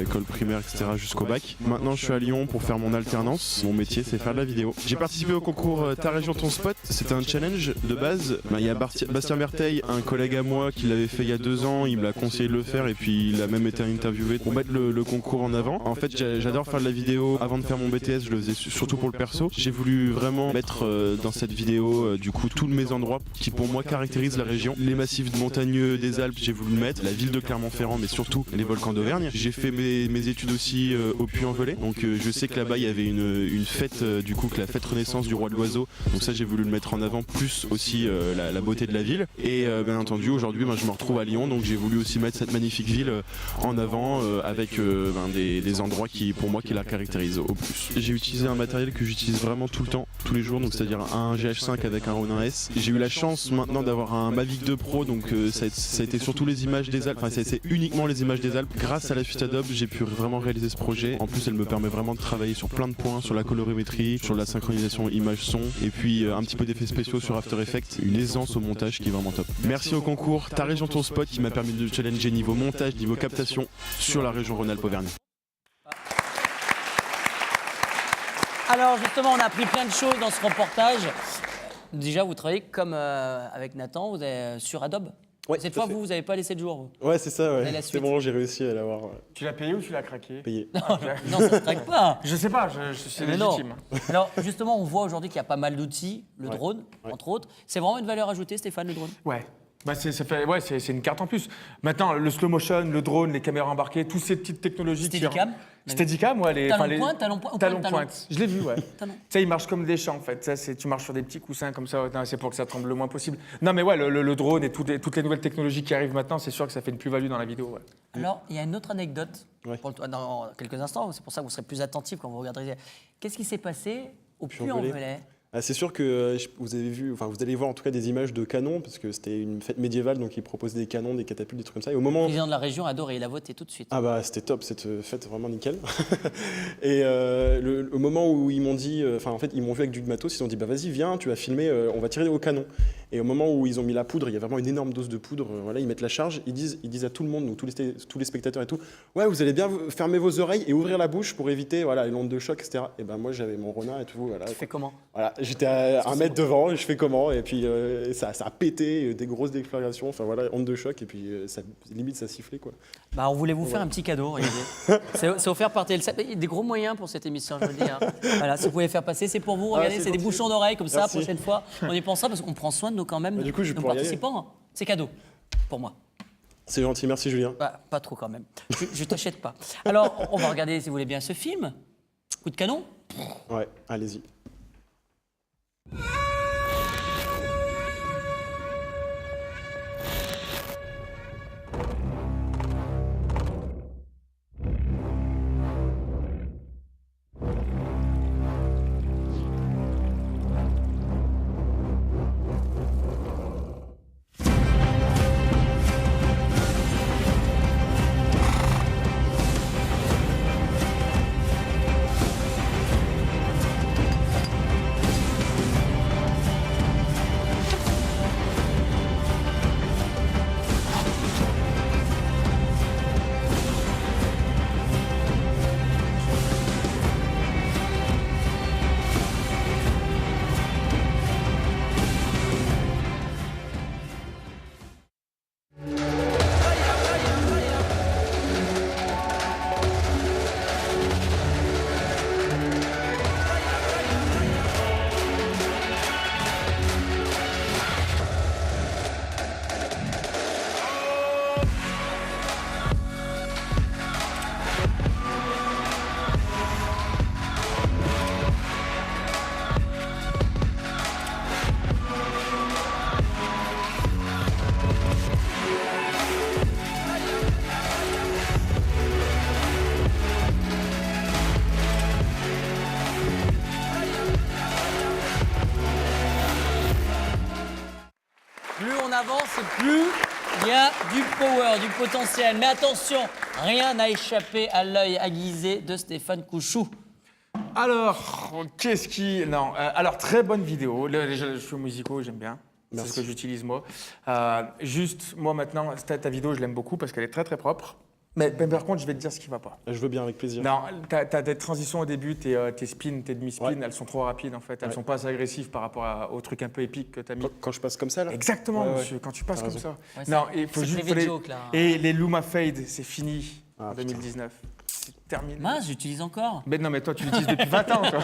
école primaire, etc. jusqu'au bac. Maintenant je suis à Lyon pour faire mon alternance. Mon métier c'est faire de la vidéo. J'ai participé au concours Ta région ton spot, c'était un challenge de base. Il y a Bastien Merteil, un collègue à moi qui l'avait fait il y a 2 ans, il me l'a conseillé de le faire et puis il a même été interviewé pour mettre le concours en avant. En fait j'adore faire de la vidéo. Avant de faire mon BTS, je le faisais surtout pour le perso. J'ai voulu vraiment mettre dans cette vidéo du coup tous mes endroits qui pour moi caractérisent la région. Les massifs montagneux des Alpes, j'ai voulu le mettre. La ville de Clermont-Ferrand, mais surtout les volcans d'Auvergne. J'ai fait mes études aussi au Puy-en-Velay. Donc je sais que là-bas il y avait une fête du coup, que la fête Renaissance du roi de l'oiseau. Donc ça j'ai voulu le mettre en avant, plus aussi la beauté de la ville. Et bien entendu aujourd'hui je me retrouve à Lyon, donc j'ai voulu aussi mettre cette magnifique ville en avant avec des endroits qui pour moi qui la caractérisent au plus. J'ai utilisé un matériel que j'utilise vraiment tout le temps, tous les jours, donc c'est-à-dire un GH5 avec un Ronin S. J'ai eu la chance maintenant d'avoir un Mavic 2 Pro, donc ça a été surtout les images des Alpes, enfin c'est uniquement les images des Alpes. Grâce à la suite Adobe, j'ai pu vraiment réaliser ce projet. En plus elle me permet vraiment de travailler sur plein de points, sur la colorimétrie, sur la synchronisation image-son, et puis un petit peu d'effets spéciaux sur After Effects, une aisance au montage qui est vraiment top. Merci au concours Ta région ton spot qui m'a permis de challenger niveau montage, niveau captation sur la région Rhône-Alpes-Auvergne. Alors justement, on a appris plein de choses dans ce reportage. Déjà, vous travaillez comme avec Nathan, vous êtes sur Adobe. Ouais, cette tout à fois, fait. vous n'avez pas laissé le jour. Vous. Ouais, c'est ça, Vous avez la ouais. suite. C'est bon, j'ai réussi à l'avoir Tu l'as payé ou tu l'as craqué? payé. Non, ça ne se traque pas. Je sais pas, c'est Mais non. légitime. Alors justement, on voit aujourd'hui qu'il y a pas mal d'outils, le drone, entre autres. C'est vraiment une valeur ajoutée, Stéphane, le drone? Ouais. Bah c'est une carte en plus. Maintenant, le slow motion, le drone, les caméras embarquées, toutes ces petites technologies. Steadicam. Steadicam, ouais. Talon pointe. Talon pointe. Je l'ai vu, ouais. Talon. Tu sais, il marche comme des champs, en fait. Ça, tu marches sur des petits coussins comme ça. Non, c'est pour que ça tremble le moins possible. Non, mais ouais, le drone et toutes les nouvelles technologies qui arrivent maintenant, c'est sûr que ça fait une plus-value dans la vidéo. Ouais. Alors, il y a une autre anecdote dans quelques instants. C'est pour ça que vous serez plus attentif quand vous regarderez. Qu'est-ce qui s'est passé au Puy-en-Velay? C'est sûr que vous allez voir en tout cas des images de canons, parce que c'était une fête médiévale, donc ils proposaient des canons, des catapultes, des trucs comme ça. Et au moment... Le président de la région a adoré, il a voté tout de suite. Ah bah c'était top, cette fête, vraiment nickel. Et au moment où ils m'ont dit, en fait ils m'ont vu avec du matos, ils ont dit bah vas-y viens, tu vas filmer, on va tirer au canon. Et au moment où ils ont mis la poudre, il y a vraiment une énorme dose de poudre, voilà, ils mettent la charge, ils disent à tout le monde, donc tous les spectateurs et tout, ouais vous allez bien fermer vos oreilles et ouvrir la bouche pour éviter voilà, les ondes de choc, etc. Et ben moi j'avais mon Ronin et tout, voilà. Tu fais comment? Voilà, j'étais à 1 mètre devant, et je fais comment, et puis ça a pété, des grosses déflagrations, enfin voilà, onde de choc, et puis limite ça sifflait quoi. Bah, on voulait vous faire un petit cadeau, regardez. C'est offert par TLC. Il y a des gros moyens pour cette émission, je veux le dire. Voilà, si vous pouvez faire passer, c'est pour vous. Regardez, c'est des bouchons d'oreilles comme ça. Merci. Prochaine fois, on y pensera parce qu'on prend soin de nos quand même du coup, je nos pourrais y aller. participants. C'est cadeau pour moi. C'est gentil, merci Julien. Bah, pas trop quand même. Je t'achète pas. Alors, on va regarder, si vous voulez bien, ce film. Coup de canon. Ouais, allez-y. on avance, et plus il y a du power, du potentiel. Mais attention, rien n'a échappé à l'œil aiguisé de Stéphane Couchou. Alors, qu'est-ce qui... Non, alors très bonne vidéo. Les jeux musicaux, j'aime bien. C'est ce que j'utilise moi. Juste, moi maintenant, ta vidéo, je l'aime beaucoup parce qu'elle est très très propre. Mais par contre, je vais te dire ce qui va pas. Je veux bien, avec plaisir. Non, t'as des transitions au début, tes spins, tes demi-spins, elles sont trop rapides en fait. Elles sont pas assez agressives par rapport au truc un peu épique que t'as mis. Quand je passe comme ça là. Exactement, monsieur, quand tu passes T'as comme raison. ça. Ouais, Non, il faut c'est juste. privé de joke, là. Et les Luma Fade, c'est fini en putain. 2019. C'est terminé. Mince, j'utilise encore. Mais non, mais toi, tu l'utilises depuis 20 ans. Toi.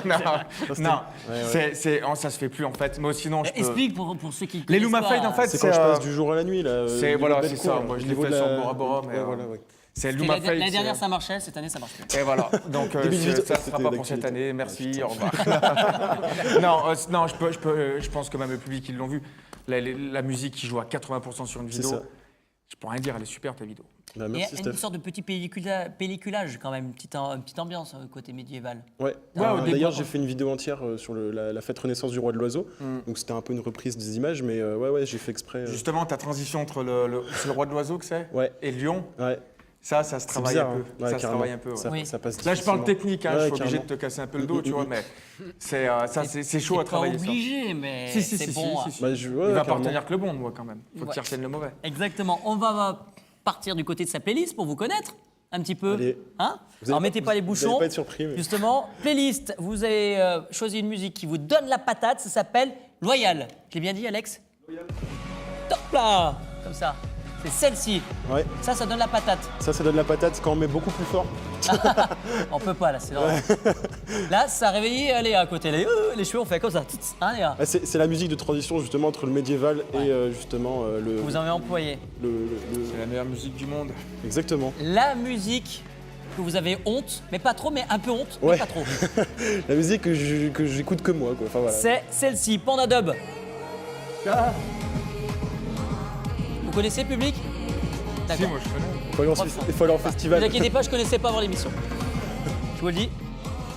Non, Ouais. ça se fait plus en fait. Moi, sinon, je peux... Explique pour ceux qui Les connaissent Luma pas. Fade, en fait, C'est quand je passe du jour à la nuit là. C'est au voilà, niveau c'est de ça. Belcourt, Moi, je au l'ai niveau fait de sur la- Bora Bora, mais Ouais, voilà, ouais. c'est Parce que Luma Fade. L'année dernière, c'est- ça marchait, cette année, ça marche plus. Et voilà, donc 2018, ça ne sera c'était pas pour d'actualité. cette année, merci, putain. au revoir. Non, je pense que même le public, ils l'ont vu. La musique qui joue à 80% sur une C'est vidéo, ça. je peux rien dire, elle est super ta vidéo. Bah, Et merci une Steph. sorte de petit pelliculage quand même, une petite ambiance côté médiéval. Ouais. au début, D'ailleurs, on- j'ai fait une vidéo entière sur la fête Renaissance du Roi de l'Oiseau. Donc c'était un peu une reprise des images, mais ouais, j'ai fait exprès. Justement, ta transition entre c'est le roi de l'oiseau que c'est Ouais. et Lyon, Ouais. ça se C'est travaille bizarre, un peu. hein. Ouais, Ça se carrément. travaille un peu. Ouais. Ça, Oui. ça passe Là, je parle difficilement. technique, hein, je Ouais, suis obligé de carrément. te casser un peu le dos, tu vois, mais c'est chaud à travailler. Pas ça. obligé, mais Si, c'est bon. si. Bah, ouais, Il va pas carrément. retenir que le bon, moi, quand même. Faut que Ouais. tu retiennes le mauvais. Exactement. On va partir du côté de sa playlist pour vous connaître un petit peu. Allez. Hein Vous Alors allez mettez pas- pas les vous bouchons. allez pas être surpris, mais- Justement, playlist. Vous avez choisi une musique qui vous donne la patate. Ça s'appelle Loyal. J'ai bien dit, Alex Loyal. Top là. Comme ça. C'est celle-ci. Ouais. Ça donne la patate. Ça donne la patate quand on met beaucoup plus fort. On peut pas là, c'est vrai. Là, ça a réveillé Léa à côté. Les cheveux, on fait comme ça. Tss, hein, Léa Ah, c'est la musique de transition justement entre le médiéval et justement le. Vous en avez employé. C'est la meilleure musique du monde. Exactement. La musique que vous avez honte, mais pas trop, mais un peu honte, mais Ouais. pas trop. La musique que j'écoute que moi, quoi. Enfin, voilà. C'est celle-ci, Panda Dub. Vous connaissez le public Si, moi, je connais. Il faut aller en Ne festival. vous inquiétez pas, je connaissais pas avant l'émission. Je vous le dis.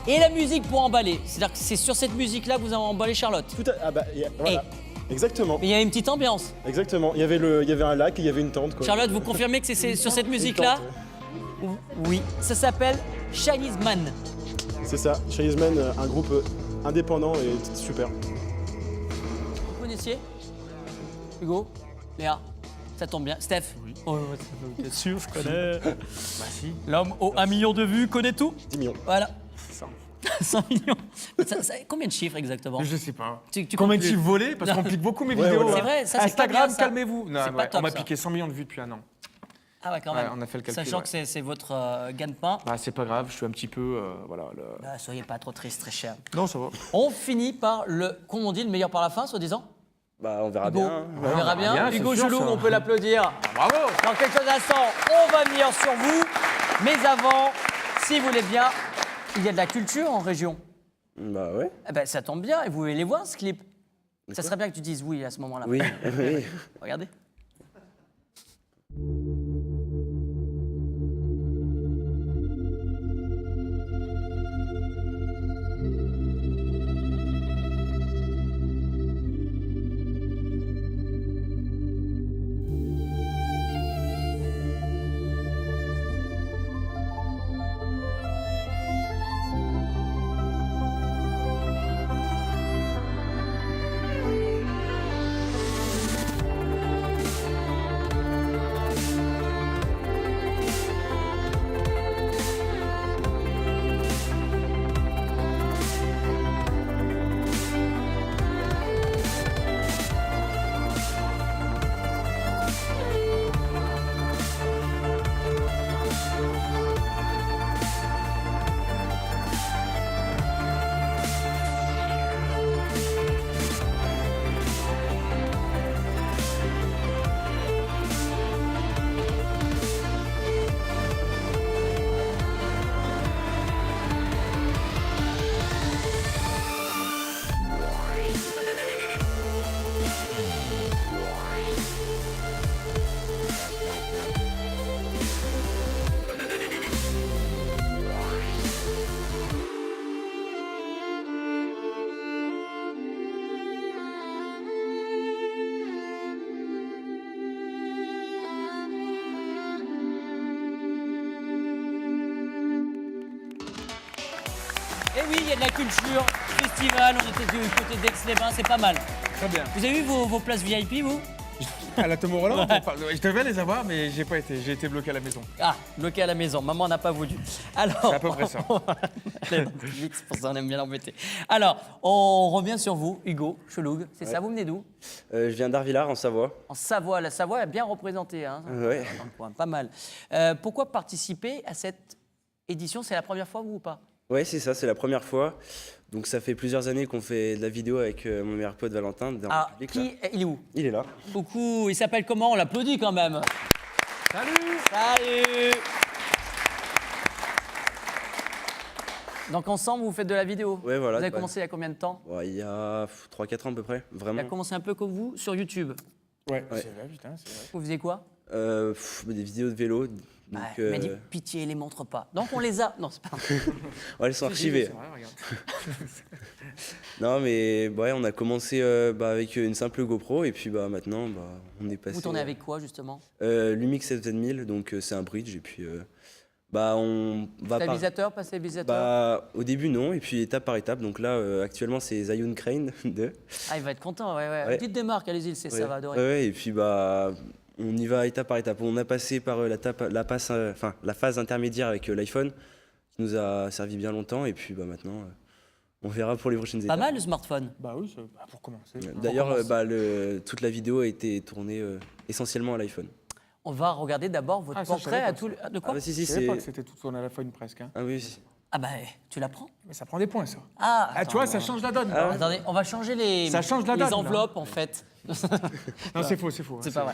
Et la musique pour emballer. C'est-à-dire que c'est sur cette musique-là que vous avez emballé Charlotte. Tout à... Ah bah, voilà. Exactement. Mais il y a une petite ambiance. Exactement. Il y avait un lac et il y avait une tente, quoi. Charlotte, vous confirmez que c'est sur cette Une musique-là tente, Oui. Ça s'appelle Chinese Man. C'est ça. Chinese Man, un groupe indépendant et super. Vous connaissiez Hugo Léa Ça tombe bien. Steph Oh, bien sûr, je connais. Bah si. L'homme aux 1 million de vues connaît tout. 10 millions. Voilà. 100. 100 millions. Combien de chiffres exactement Je sais pas. Tu Combien de comptes chiffres plus volés Parce qu'on pique beaucoup mes Ouais, vidéos. voilà. C'est vrai, ça, c'est pas Instagram, bien, ça. calmez-vous. Non, C'est pas top, on m'a ça. piqué 100 millions de vues depuis un an. Ah ouais, quand Ouais, même. on a fait le calcul, Sachant ouais. que c'est votre gagne-pain. Bah, c'est pas grave, je suis un petit peu. Voilà. Ah, soyez pas trop triste, très cher. Non, ça va. On finit par le, comment on dit, le meilleur par la fin, soi-disant Bah, on verra Hugo. bien. On verra bien. bien, c'est Hugo sûr, Geloum, ça. on peut l'applaudir. Bravo. Dans quelques instants, on va venir sur vous. Mais avant, si vous voulez bien, il y a de la culture en région. Bah ouais. Eh ben, ça tombe bien, et vous voulez voir ce clip. Ça serait bien que tu dises oui à ce moment-là. Oui, oui. Regardez. Et oui, il y a de la culture, festival, on était du côté d'Aix-les-Bains, c'est pas mal. Très bien. Vous avez eu vos places VIP, vous? À la Tomorrowland, je devais les avoir, mais j'ai pas été. J'ai été bloqué à la maison. Ah, bloqué à la maison. Maman n'a pas voulu. Alors, C'est à peu près ça. Vite, c'est pour ça on aime bien l'embêter. Alors, on revient sur vous, Hugo Cheloug. C'est ça, vous venez d'où? Je viens d'Arvillard, en Savoie. En Savoie. La Savoie est bien représentée. Hein, Ouais. pas mal. Pourquoi participer à cette édition? C'est la première fois, vous, ou pas? Ouais, c'est ça, c'est la première fois. Donc ça fait plusieurs années qu'on fait de la vidéo avec mon meilleur pote Valentin. Dans Ah, le public, là. il est où? Il est là. Coucou, il s'appelle comment? On l'applaudit quand même. Salut! Salut! Donc ensemble, vous faites de la vidéo? Ouais, voilà. Vous avez bah, commencé il y a combien de temps? ouais, il y a 3-4 ans à peu près, Il vraiment. a commencé un peu comme vous sur YouTube. Ouais, Ouais. c'est vrai, putain, c'est vrai. Vous faisiez quoi? Des vidéos de vélo. Donc, Il m'a dit pitié, les montre pas. Donc on les a. Non, c'est pas. ouais, elles sont archivées. C'est vrai, regarde. Non, mais ouais, on a commencé avec une simple GoPro et puis maintenant, on est passé. Vous tournez avec quoi justement? Lumix 7000, donc c'est un bridge et puis on va par- Stabilisateur, pas stabilisateur? Au début non, et puis étape par étape. Donc là, actuellement, c'est Zion Crane 2. Ah, il va être content, ouais. Ouais. Petite démarque, allez-y, ça va adorer. Ouais, et puis on y va étape par étape. On a passé par la phase intermédiaire avec l'iPhone, qui nous a servi bien longtemps, et puis maintenant, on verra pour les prochaines Pas étapes. mal le smartphone. Bah oui, pour commencer. D'ailleurs, toute la vidéo a été tournée essentiellement à l'iPhone. On va regarder d'abord votre portrait à tout. De quoi? si, Je savais pas que c'était tout tourné à la fois presque. Hein. Ah oui, si. Ah bah, tu la prends? Mais ça prend des points, ça. Ah, tu vois, ça change la donne. Ah ouais. Attendez, on va changer les donne, enveloppes en fait. Non, c'est faux. C'est pas vrai.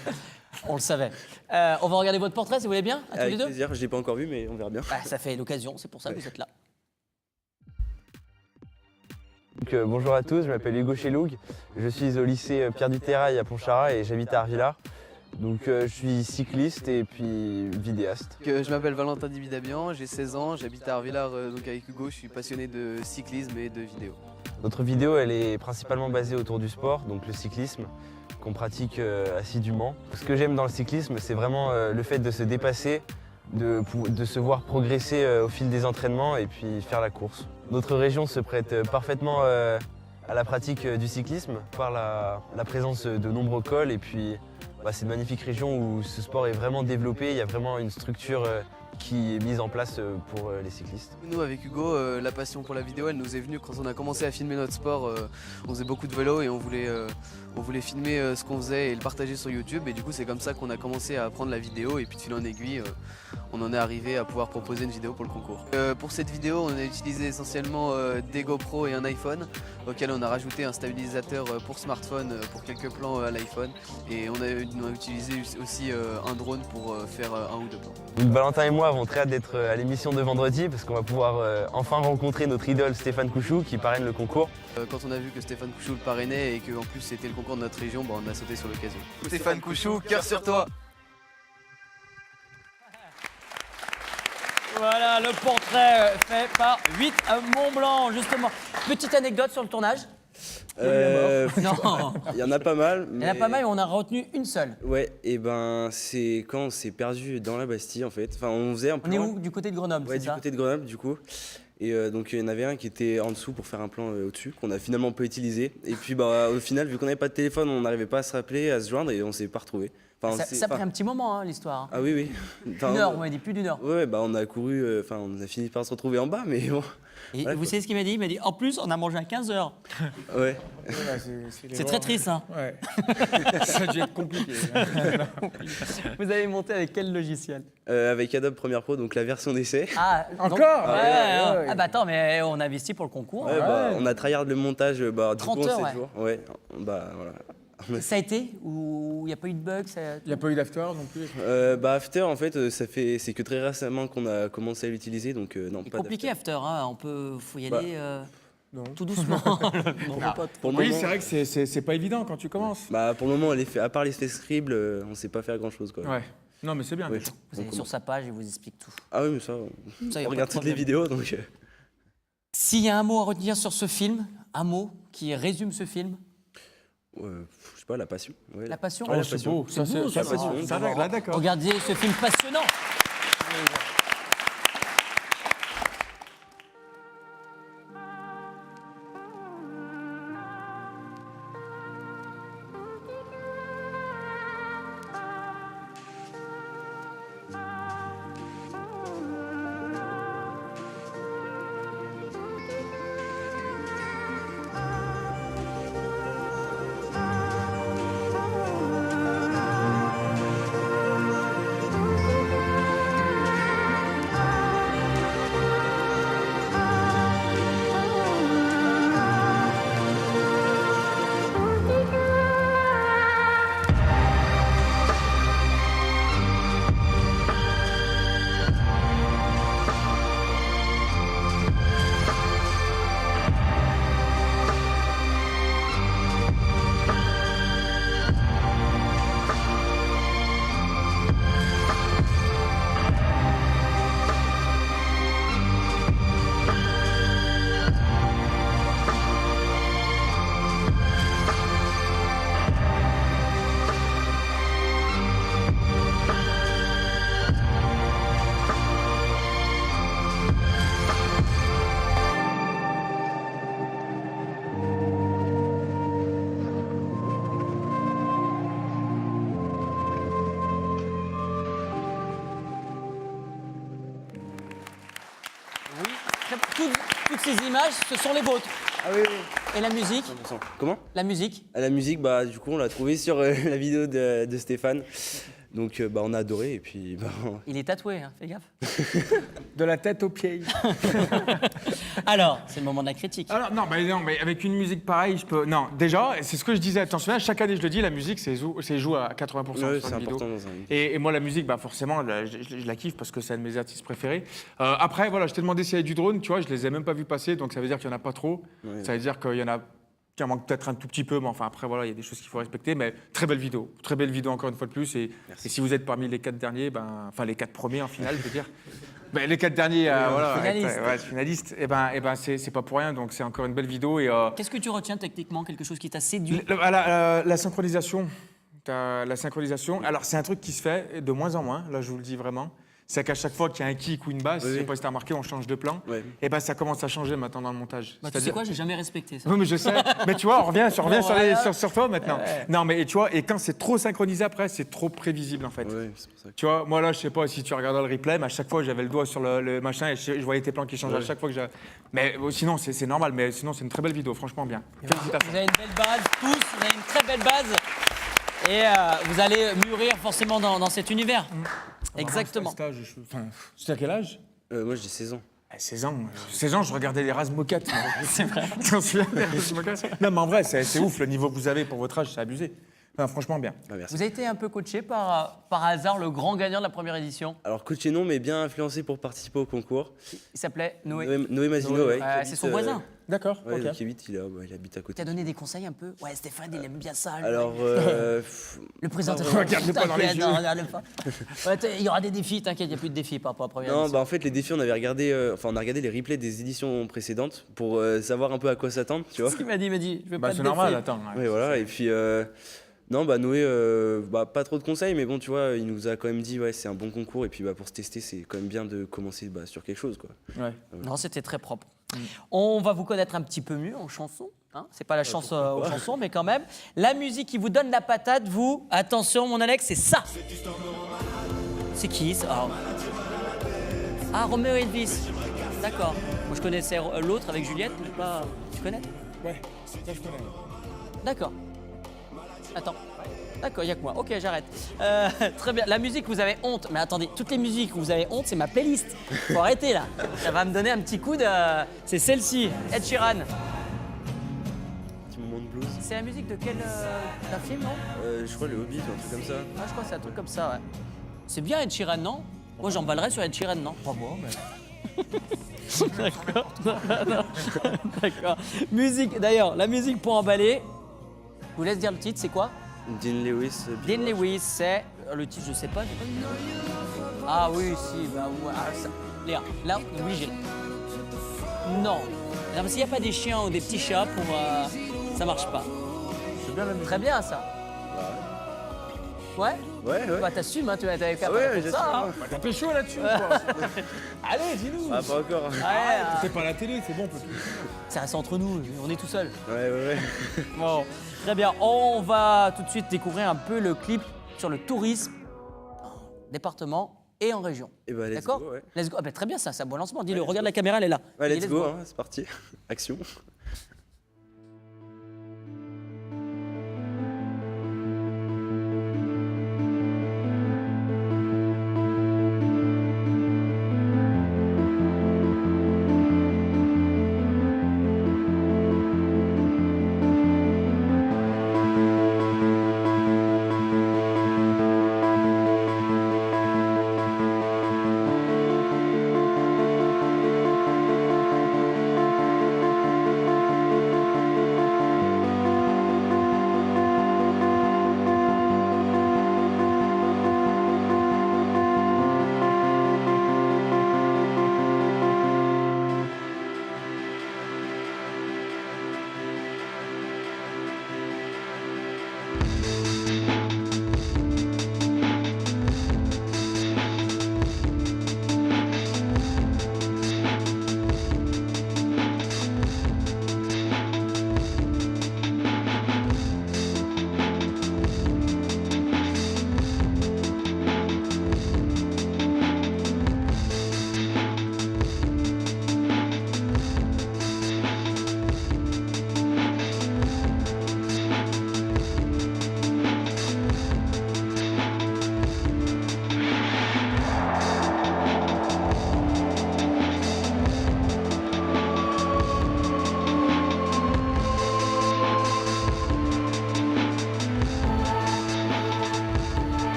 On le savait. On va regarder votre portrait si vous voulez bien, à tous Avec les deux. plaisir, je ne l'ai pas encore vu, mais on verra bien. Ah, ça fait l'occasion, c'est pour ça que vous êtes là. Donc, bonjour à tous, je m'appelle Hugo Cheloug, je suis au lycée Pierre du Terrail à Pontcharrat et j'habite à Arvillard. Donc je suis cycliste et puis vidéaste. Je m'appelle Valentin Dibidabian, j'ai 16 ans, j'habite à Arvillard donc avec Hugo, je suis passionné de cyclisme et de vidéo. Notre vidéo elle est principalement basée autour du sport, donc le cyclisme, qu'on pratique assidûment. Ce que j'aime dans le cyclisme, c'est vraiment le fait de se dépasser, de se voir progresser au fil des entraînements et puis faire la course. Notre région se prête parfaitement à la pratique du cyclisme par la présence de nombreux cols et puis c'est une magnifique région où ce sport est vraiment développé, il y a vraiment une structure qui est mise en place pour les cyclistes. Nous avec Hugo, la passion pour la vidéo elle nous est venue quand on a commencé à filmer notre sport. On faisait beaucoup de vélo et on voulait filmer ce qu'on faisait et le partager sur YouTube, et du coup c'est comme ça qu'on a commencé à apprendre la vidéo, et puis de fil en aiguille on en est arrivé à pouvoir proposer une vidéo pour le concours. Pour cette vidéo on a utilisé essentiellement des GoPro et un iPhone auquel on a rajouté un stabilisateur pour smartphone pour quelques plans à l'iPhone, et on a utilisé aussi un drone pour faire un ou deux plans. Donc, Valentin et moi avons très hâte d'être à l'émission de vendredi parce qu'on va pouvoir enfin rencontrer notre idole Stéphane Couchou qui parraine le concours. Quand on a vu que Stéphane Couchou le parrainait et qu'en plus c'était le concours de notre région, on a sauté sur l'occasion. Stéphane Couchou, cœur sur toi! Voilà le portrait fait par 8 Mont-Blanc, justement. Petite anecdote sur le tournage. Non. Il y en a pas mal. Il y en a pas mal, mais on a retenu une seule. Ouais, et c'est quand on s'est perdu dans la Bastille en fait. Enfin, on faisait un plan. On est où? Du côté de Grenoble, Ouais, c'est ça? du côté de Grenoble du coup. Et donc il y en avait un qui était en dessous pour faire un plan au-dessus, qu'on a finalement pas utilisé. Et puis au final, vu qu'on n'avait pas de téléphone, on n'arrivait pas à se rappeler, à se joindre, et on s'est pas retrouvé. Ça a pris un petit moment, hein, l'histoire. Ah oui. Une heure, on m'a dit plus d'une heure. Ouais, on a couru, on a fini par se retrouver en bas, mais bon. Et voilà, vous savez ce qu'il m'a dit? Il m'a dit, en plus, on a mangé à 15h. Ouais. C'est très triste, hein. Ouais. Ça a dû être compliqué. Vous avez monté avec quel logiciel? Avec Adobe Premiere Pro, donc la version d'essai. Ah, encore? Ouais. Ah bah attends, mais on investit pour le concours. Ouais, on a tryhard le montage du 30 coup, en heures, 7 jours. Ouais, voilà. Ça a été? Ou il n'y a pas eu de bug? Il n'y a pas eu d'after non plus? After, en fait, c'est que très récemment qu'on a commencé à l'utiliser, donc non, C'est pas compliqué After, hein. Faut y aller tout doucement. Pour le oui, moment, c'est vrai que c'est pas évident quand tu commences. Pour le moment, à part l'effet scribble, on sait pas faire grand-chose. Quoi. Ouais. Non, mais c'est bien. Ouais. Vous allez sur sa page, il vous explique tout. Ah oui, mais ça, y a on pas regarde de toutes les problème. vidéos, donc... S'il y a un mot à retenir sur ce film, un mot qui résume ce film? Je sais pas, la passion. Ouais. La passion? Oh, Ouais, la c'est passion. beau. Ça, c'est La passion. ça, là, d'accord. Regardez ce film passionnant. toutes ces images, ce sont les vôtres. Ah oui, Et la musique 100%. Comment? La musique La musique, bah du coup on l'a trouvé sur la vidéo de Stéphane. Donc bah on a adoré et puis bah, Il est tatoué, hein, fais gaffe. De la tête aux pieds. Alors, c'est le moment de la critique. Alors, non, mais avec une musique pareille, je peux. Non, déjà, c'est ce que je disais, attention, chaque année je le dis, la musique, c'est joué à 80% Ouais, sur c'est une vidéo. important dans un- Et moi, la musique, bah forcément, je la kiffe parce que c'est un de mes artistes préférés. Après, voilà, je t'ai demandé s'il y avait du drone, tu vois, je les ai même pas vus passer, donc ça veut dire qu'il y en a pas trop. Ouais. Ça veut dire qu'il y en a. Qui en manque peut-être un tout petit peu, mais enfin après voilà, il y a des choses qu'il faut respecter. Mais très belle vidéo encore une fois de plus. Et si vous êtes parmi les 4 derniers, enfin les 4 premiers en finale, je veux dire, les 4 derniers, voilà, finalistes, et ben c'est pas pour rien. Donc c'est encore une belle vidéo. Et Qu'est-ce que tu retiens techniquement, quelque chose qui t'a séduit? la synchronisation, la synchronisation. Alors c'est un truc qui se fait de moins en moins. Là, je vous le dis vraiment. C'est qu'à chaque fois qu'il y a un kick ou une basse, je sais pas si t'as remarqué, on change de plan. Et ben ça commence à changer maintenant dans le montage. Tu sais quoi, j'ai jamais respecté ça. Oui, mais je sais. Mais tu vois, on revient sur toi maintenant. Non, mais tu vois, et quand c'est trop synchronisé après, c'est trop prévisible en fait. Ouais, c'est pour ça que... Tu vois, moi là, je sais pas si tu regardes le replay, mais à chaque fois, j'avais le doigt sur le machin et je voyais tes plans qui changeaient à chaque fois que j'avais. Mais sinon, c'est normal. Mais sinon, c'est une très belle vidéo, franchement bien. Félicitations. Vous avez une belle base, tous, vous avez une très belle base. Et vous allez mûrir forcément dans cet univers. Exactement. C'était à quel âge? Moi j'ai 16 ans. 16 ans, je regardais les Razmoket. C'est vrai. Tu t'en souviens des Razmoket? Non, mais en vrai, c'est ouf, le niveau que vous avez pour votre âge, c'est abusé. Non, franchement, bien. Ah, merci. Vous avez été un peu coaché par hasard le grand gagnant de la première édition. Alors coaché non, mais bien influencé pour participer au concours. Il s'appelait Noé. Noé Mazino, ouais. C'est son voisin. D'accord. Ouais, ok. donc il habite à Il côté. t'a donné des conseils un peu? Ouais, Stéphane, il aime bien ça. lui. Alors, le présentateur. Regarde-le pas dans les yeux. Regarde-le pas. Ouais, il y aura des défis, t'inquiète, il n'y a plus de défis par rapport à la première Non, édition. bah en fait les défis on avait regardé, on a regardé les replays des éditions précédentes pour savoir un peu à quoi s'attendre, tu vois. C'est ce qu'il m'a dit, je veux pas C'est de normal, défis. attends. Ouais, voilà, et puis non, bah Noé, pas trop de conseils, mais bon, tu vois, il nous a quand même dit, ouais, c'est un bon concours, et puis bah, pour se tester, c'est quand même bien de commencer sur quelque chose, quoi. Ouais. Non, c'était très propre. On va vous connaître un petit peu mieux en chanson. Hein, c'est pas la chance aux chansons, mais quand même. La musique qui vous donne la patate, vous, attention, mon Alex, c'est ça. C'est qui ça? Ah, Roméo Elvis. D'accord. Moi, je connaissais l'autre avec Juliette, mais pas. Tu connais? Ouais, ça je connais. D'accord. Attends. D'accord, il n'y a que moi. Ok, j'arrête. Très bien. La musique, vous avez honte. Mais attendez, toutes les musiques où vous avez honte, c'est ma playlist. Faut arrêter là. Ça va me donner un petit coup de. C'est celle-ci, Ed Sheeran. Petit moment de blues. C'est la musique de quel. D'un film, non? Je crois le Hobbit, un truc comme ça. Ah, je crois que c'est un truc comme ça, ouais. C'est bien Ed Sheeran, non? Moi, j'emballerais sur Ed Sheeran, non? Pas moi, mais. D'accord. D'accord. Musique, d'ailleurs, la musique pour emballer. Je vous laisse dire le titre, c'est quoi? Dean Lewis. Dean Lewis, c'est. Le titre, je sais pas. Ah oui, si, bah ouais. Ah, ça... Léa, là, oui, j'ai. Non. Non, parce qu'il n'y a pas des chiens ou des petits chats pour. Ça marche pas. C'est bien la musique. Très bien, ça. Ouais? Ouais. Bah, t'assumes, hein, tu as capable Ouais, de ça. Hein. Bah, t'as pécho là-dessus, quoi. Allez, dis-nous. Ah, pas encore. Ouais, C'est pas la télé, c'est bon, on peut plus. ça reste entre nous, on est tout seul. Ouais. Bon, très bien. On va tout de suite découvrir un peu le clip sur le tourisme en département et en région. Et bah, let's D'accord? go, ouais. Let's go. Ah, bah, très bien, ça, c'est un bon lancement. Dis-le, regarde la caméra, elle est là. Ouais, Dis, let's go, hein, c'est parti. Action.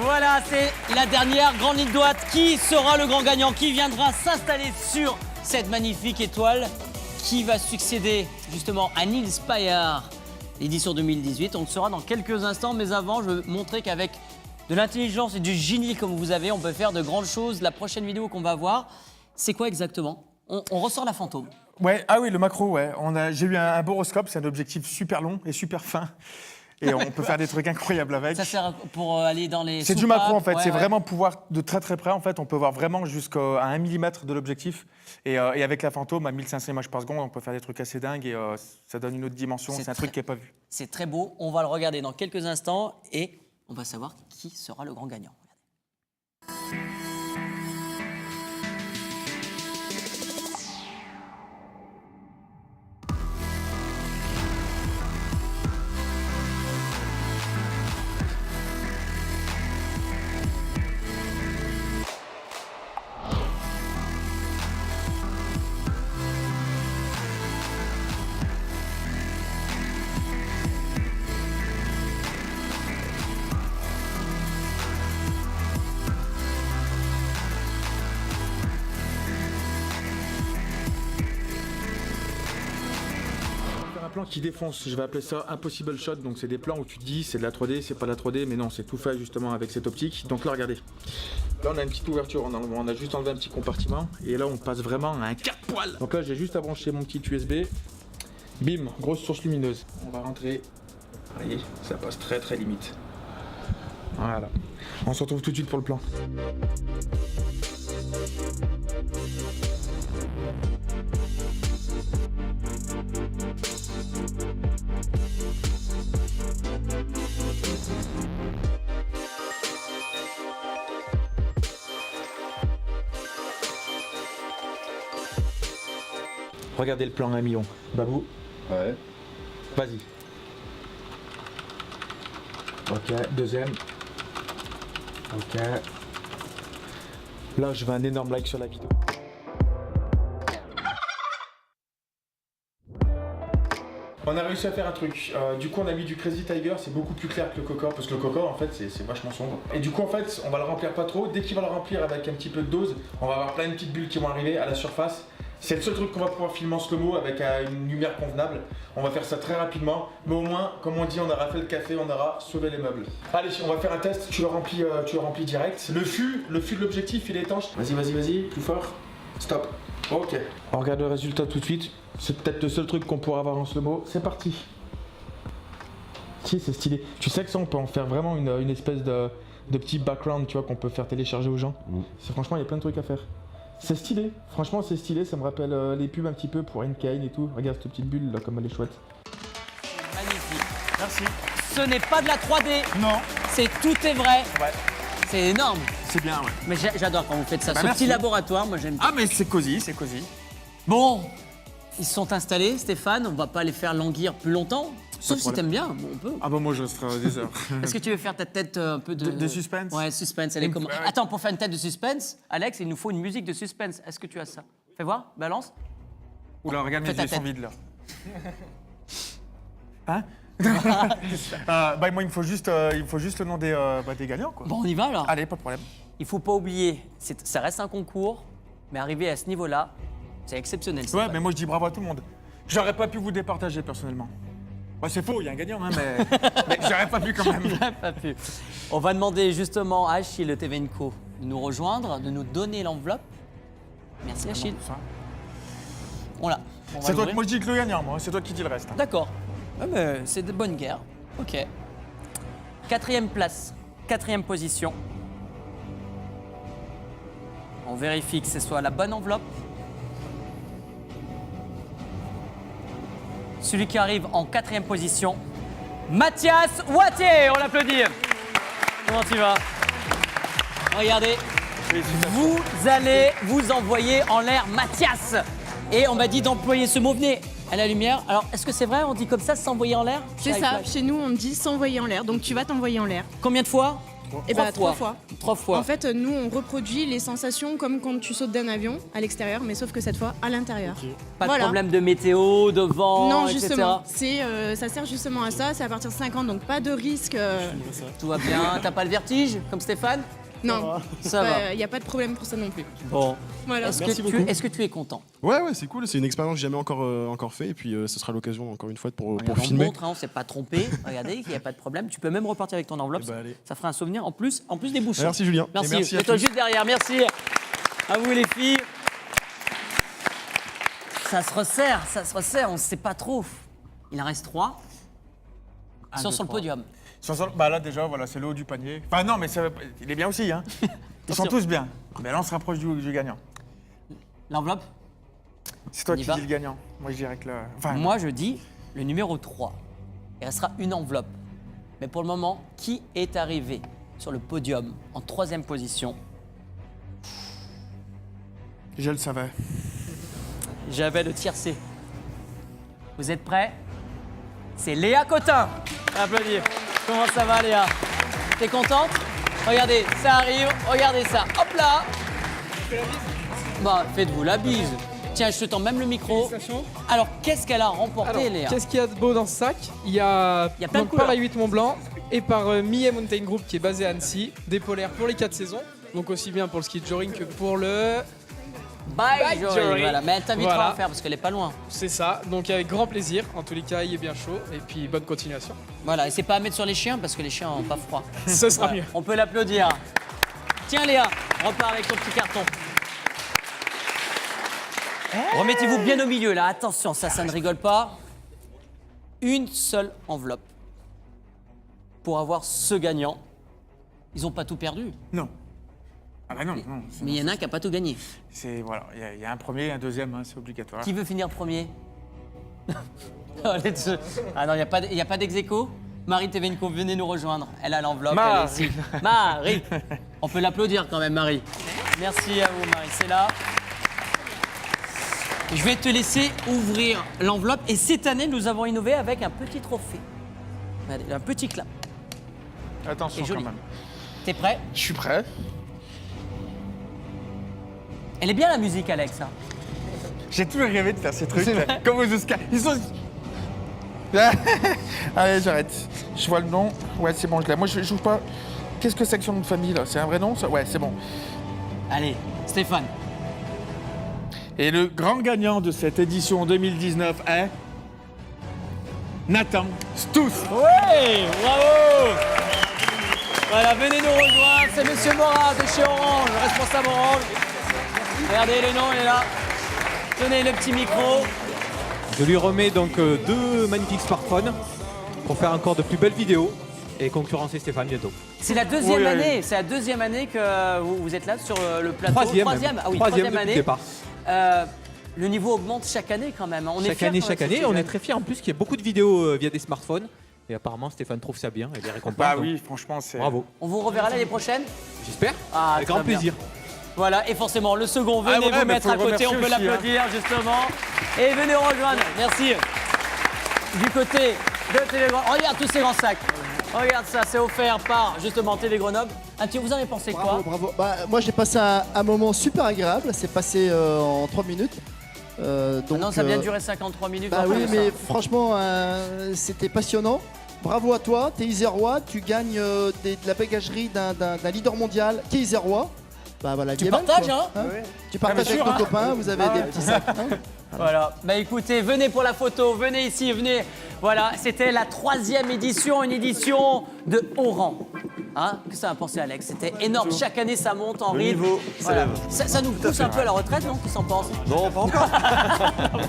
Voilà, c'est la dernière grande ligne droite. Qui sera le grand gagnant? Qui viendra s'installer sur cette magnifique étoile? Qui va succéder justement à Nils Paillard, l'édition 2018? On le saura dans quelques instants, mais avant, je veux montrer qu'avec de l'intelligence et du génie comme vous avez, on peut faire de grandes choses. La prochaine vidéo qu'on va voir, c'est quoi exactement? On ressort la fantôme. Ouais, ah oui, le macro, ouais. J'ai eu un boroscope, c'est un objectif super long et super fin. Et on peut faire des trucs incroyables avec. Ça sert pour aller dans les C'est du soupapes, macro en fait, ouais, c'est ouais. vraiment pouvoir de très très près en fait, on peut voir vraiment jusqu'à 1 mm de l'objectif. Et avec la fantôme à 1500 images par seconde, on peut faire des trucs assez dingues et ça donne une autre dimension, c'est un truc qui n'est pas vu. C'est très beau, on va le regarder dans quelques instants et on va savoir qui sera le grand gagnant. Un plan qui défonce, je vais appeler ça impossible shot, donc c'est des plans où tu te dis c'est de la 3D, c'est pas de la 3D, mais non, c'est tout fait justement avec cette optique. Donc là, regardez, là on a une petite ouverture, on a juste enlevé un petit compartiment, et là on passe vraiment à un 4 poils. Donc là j'ai juste à brancher mon petit USB, bim, grosse source lumineuse. On va rentrer, voyez, ça passe très très limite. Voilà, on se retrouve tout de suite pour le plan. Regardez le plan 1 million. Babou. Ouais. Vas-y. Ok, deuxième. Ok. Là, je veux un énorme like sur la vidéo. On a réussi à faire un truc. Du coup, on a mis du Crazy Tiger, c'est beaucoup plus clair que le Cocor, parce que le Cocor, en fait, c'est vachement sombre. Et du coup, en fait, on va le remplir pas trop. Dès qu'il va le remplir avec un petit peu de dose, on va avoir plein de petites bulles qui vont arriver à la surface. C'est le seul truc qu'on va pouvoir filmer en slow-mo avec une lumière convenable. On va faire ça très rapidement, mais au moins, comme on dit, on aura fait le café, on aura sauvé les meubles. Allez, on va faire un test, tu le remplis direct. Le fût de l'objectif, il est étanche. Vas-y, plus fort. Stop. Ok. On regarde le résultat tout de suite. C'est peut-être le seul truc qu'on pourra avoir en slow-mo. C'est parti. Si, c'est stylé. Tu sais que ça, on peut en faire vraiment une espèce de petit background, tu vois, qu'on peut faire télécharger aux gens. Franchement, il y a plein de trucs à faire. C'est stylé, franchement c'est stylé, ça me rappelle les pubs un petit peu pour N-Kane et tout. Regarde cette petite bulle là, comme elle est chouette. Magnifique. Merci. Ce n'est pas de la 3D. Non. C'est tout est vrai. Ouais. C'est énorme. C'est bien, ouais. Mais j'adore quand vous faites ça. Bah, Ce merci. petit laboratoire, moi j'aime. Ah mais c'est cosy, c'est cosy. Bon, ils se sont installés, Stéphane, on va pas les faire languir plus longtemps. Sauf si t'aimes bien, bon, on peut. Ah bah moi je ferai des heures. Est-ce que tu veux faire ta tête un peu de suspense? Ouais, suspense. Elle est comment? Attends, pour faire une tête de suspense, Alex, il nous faut une musique de suspense. Est-ce que tu as ça? Fais voir, balance. Oula, regarde mes yeux sont vides là. Hein? Bah moi il me faut juste le nom des gagnants quoi. Bon, on y va alors. Allez, pas de problème. Il faut pas oublier, ça reste un concours, mais arriver à ce niveau-là, c'est exceptionnel. Ouais, mais moi je dis bravo à tout le monde. J'aurais pas pu vous départager personnellement. Bah, c'est faux, il y a un gagnant, hein, mais j'aurais pas pu quand même. J'aurais pas pu. On va demander justement à Achille de Tevenco de nous rejoindre, de nous donner l'enveloppe. Merci Achille. Voilà. C'est toi, moi je dis que le gagnant, moi, c'est toi qui dis le reste. D'accord. Ouais, mais c'est de bonne guerre. Ok. 4e place, 4e position. On vérifie que ce soit la bonne enveloppe. Celui qui arrive en 4e position, Mathias Wattier, on l'applaudit. Comment tu vas? Regardez, vous allez vous envoyer en l'air Mathias. Et on m'a dit d'employer ce mot, venez à la lumière. Alors, est-ce que c'est vrai, on dit comme ça, s'envoyer en l'air? C'est ça, chez nous on dit s'envoyer en l'air, donc tu vas t'envoyer en l'air. Combien de fois? Et bah 3 fois. 3 fois. En fait, nous, on reproduit les sensations comme quand tu sautes d'un avion à l'extérieur, mais sauf que cette fois à l'intérieur. Pas de Voilà. problème de météo, de vent, Non, etc. justement, ça sert justement à ça. C'est à partir de 5 ans, donc pas de risque. Tout va bien. T'as pas le vertige comme Stéphane? Non, Ça va. il n'y a pas de problème pour ça non plus. Bon. Voilà. Est-ce que tu es content? Ouais, c'est cool. C'est une expérience que j'ai jamais encore fait. Et puis, ce sera l'occasion, encore une fois, pour Regarde, on filmer. montre, hein, on s'est pas trompé. Regardez, il n'y a pas de problème. Tu peux même repartir avec ton enveloppe. Ça fera un souvenir en plus des bouchons. Merci, Julien. Merci. Et merci à Mets-toi tous. juste derrière. Merci à vous les filles. Ça se resserre. On ne sait pas trop. Il en reste 3. Ils sont sur le podium. Bah là déjà, voilà, c'est le haut du panier. Enfin non, mais il est bien aussi. Hein. Ils sont tous bien. Mais là, on se rapproche du gagnant. L'enveloppe? C'est toi On y qui va dis le gagnant. Moi, je dirais que le... Enfin, Moi, je dis le numéro 3. Il restera une enveloppe. Mais pour le moment, qui est arrivé sur le podium en 3e position? je le savais. J'avais le tiercé. Vous êtes prêts? C'est Léa Cotin. Applaudis. Comment ça va, Léa? T'es contente? Regardez, ça arrive. Regardez ça. Hop là. Bah, faites-vous la bise. Tiens, je te tends même le micro. Alors, qu'est-ce qu'elle a remporté, Léa? Qu'est-ce qu'il y a de beau dans ce sac? Il y a plein de donc couleurs. par la 8 Mont Blanc et par Millet Mountain Group qui est basé à Annecy, des polaires pour les 4 saisons, donc aussi bien pour le ski joring que pour le Bike joring. Voilà. Mais elle t'invitera Voilà. à faire parce qu'elle est pas loin. C'est ça, donc avec grand plaisir. En tous les cas, il est bien chaud et puis bonne continuation. Voilà, et c'est pas à mettre sur les chiens parce que les chiens n'ont pas froid. Ce sera mieux. On peut l'applaudir. Tiens Léa, repars avec ton petit carton. Remettez-vous bien au milieu là, attention, ça ne rigole pas. Une seule enveloppe pour avoir ce gagnant. Ils n'ont pas tout perdu. Non. Ah bah non. Mais il y en a un qui n'a pas tout gagné. C'est voilà, il y a un premier, un deuxième, hein, c'est obligatoire. Qui veut finir premier? Les deux. Ah non, il n'y a pas d'ex-aequo. Marie Tevenko, venez nous rejoindre. Elle a l'enveloppe. Marie. Elle est ici. Marie. On peut l'applaudir quand même, Marie. Merci à vous, Marie. C'est là. Je vais te laisser ouvrir l'enveloppe. Et cette année, nous avons innové avec un petit trophée. Regardez, un petit clap. Attention Et joli. quand même. T'es prêt? Je suis prêt. Elle est bien la musique, Alex. Hein. J'ai toujours rêvé de faire ces trucs. C'est vrai. Comme aux Oscars. Ils sont... Allez, j'arrête. Je vois le nom. Ouais, c'est bon, je l'ai. Moi, je joue pas. Qu'est-ce que c'est que son nom de famille, là? C'est un vrai nom, ça? Ouais, c'est bon. Allez, Stéphane. Et le grand gagnant de cette édition 2019 est... Nathan Stouff. Ouais, bravo. Voilà, venez nous rejoindre. C'est Monsieur Morat de chez Orange, responsable Orange. Regardez, le nom, il est là. Tenez le petit micro. Je lui remets donc 2 magnifiques smartphones pour faire encore de plus belles vidéos et concurrencer Stéphane bientôt. C'est la deuxième année. C'est la deuxième année que vous êtes là sur le plateau. Troisième. Ah oui, Troisième troisième depuis le année. départ. Le niveau augmente chaque année quand même. On est Chaque fiers année, quand chaque même, année. ces On est jeunes. très fiers en plus qu'il y a beaucoup de vidéos via des smartphones. Et apparemment, Stéphane trouve ça bien et les récompense. Bah donc oui, franchement, c'est... bravo. On vous reverra l'année prochaine? J'espère. Ah, Avec très grand bien. plaisir. Voilà, et forcément, le second, venez Ah ouais, vous mais mettre faut à le côté, on peut remercier aussi, l'applaudir justement. Et venez rejoindre, merci. Du côté de TV Grenoble, regarde tous ces grands sacs. Regarde ça, c'est offert par justement TV Grenoble. Un petit, vous en avez pensé quoi? Bravo. Bah, moi j'ai passé un moment super agréable, c'est passé en 3 minutes. Donc, Non, ça vient de durer 53 minutes. Bah enfin, oui, ça. mais franchement, c'était passionnant. Bravo à toi, t'es isérois, tu gagnes de la bagagerie d'un leader mondial qui est isérois. Bah voilà, Tu Guéman, partages, quoi, hein Tu partages avec nos copains, vous avez des petits sacs. hein. Voilà, bah écoutez, venez pour la photo, venez ici, venez. Voilà, c'était la 3e édition, une édition de haut rang. Hein, que ça a pensé Alex? C'était énorme, chaque année ça monte en Le rythme. niveau Voilà. s'élève. Ça nous pousse un peu à la retraite, non? Qu'est-ce qu'on pense? Non, pas encore.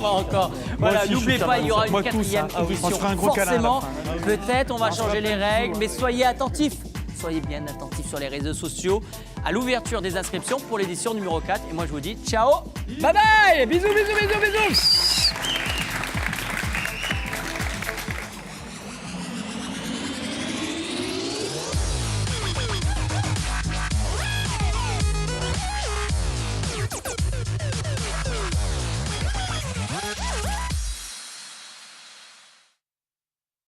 Pas encore. Voilà, aussi, je n'oubliez suis pas, il y aura une moi tous, 4e hein. Ah oui, édition. on se fera un gros câlin à la Forcément, fin. peut-être on va changer les règles, mais soyez attentifs. Soyez bien attentifs sur les réseaux sociaux à l'ouverture des inscriptions pour l'édition numéro 4. Et moi, je vous dis ciao, bye bye, bisous, bisous, bisous, bisous.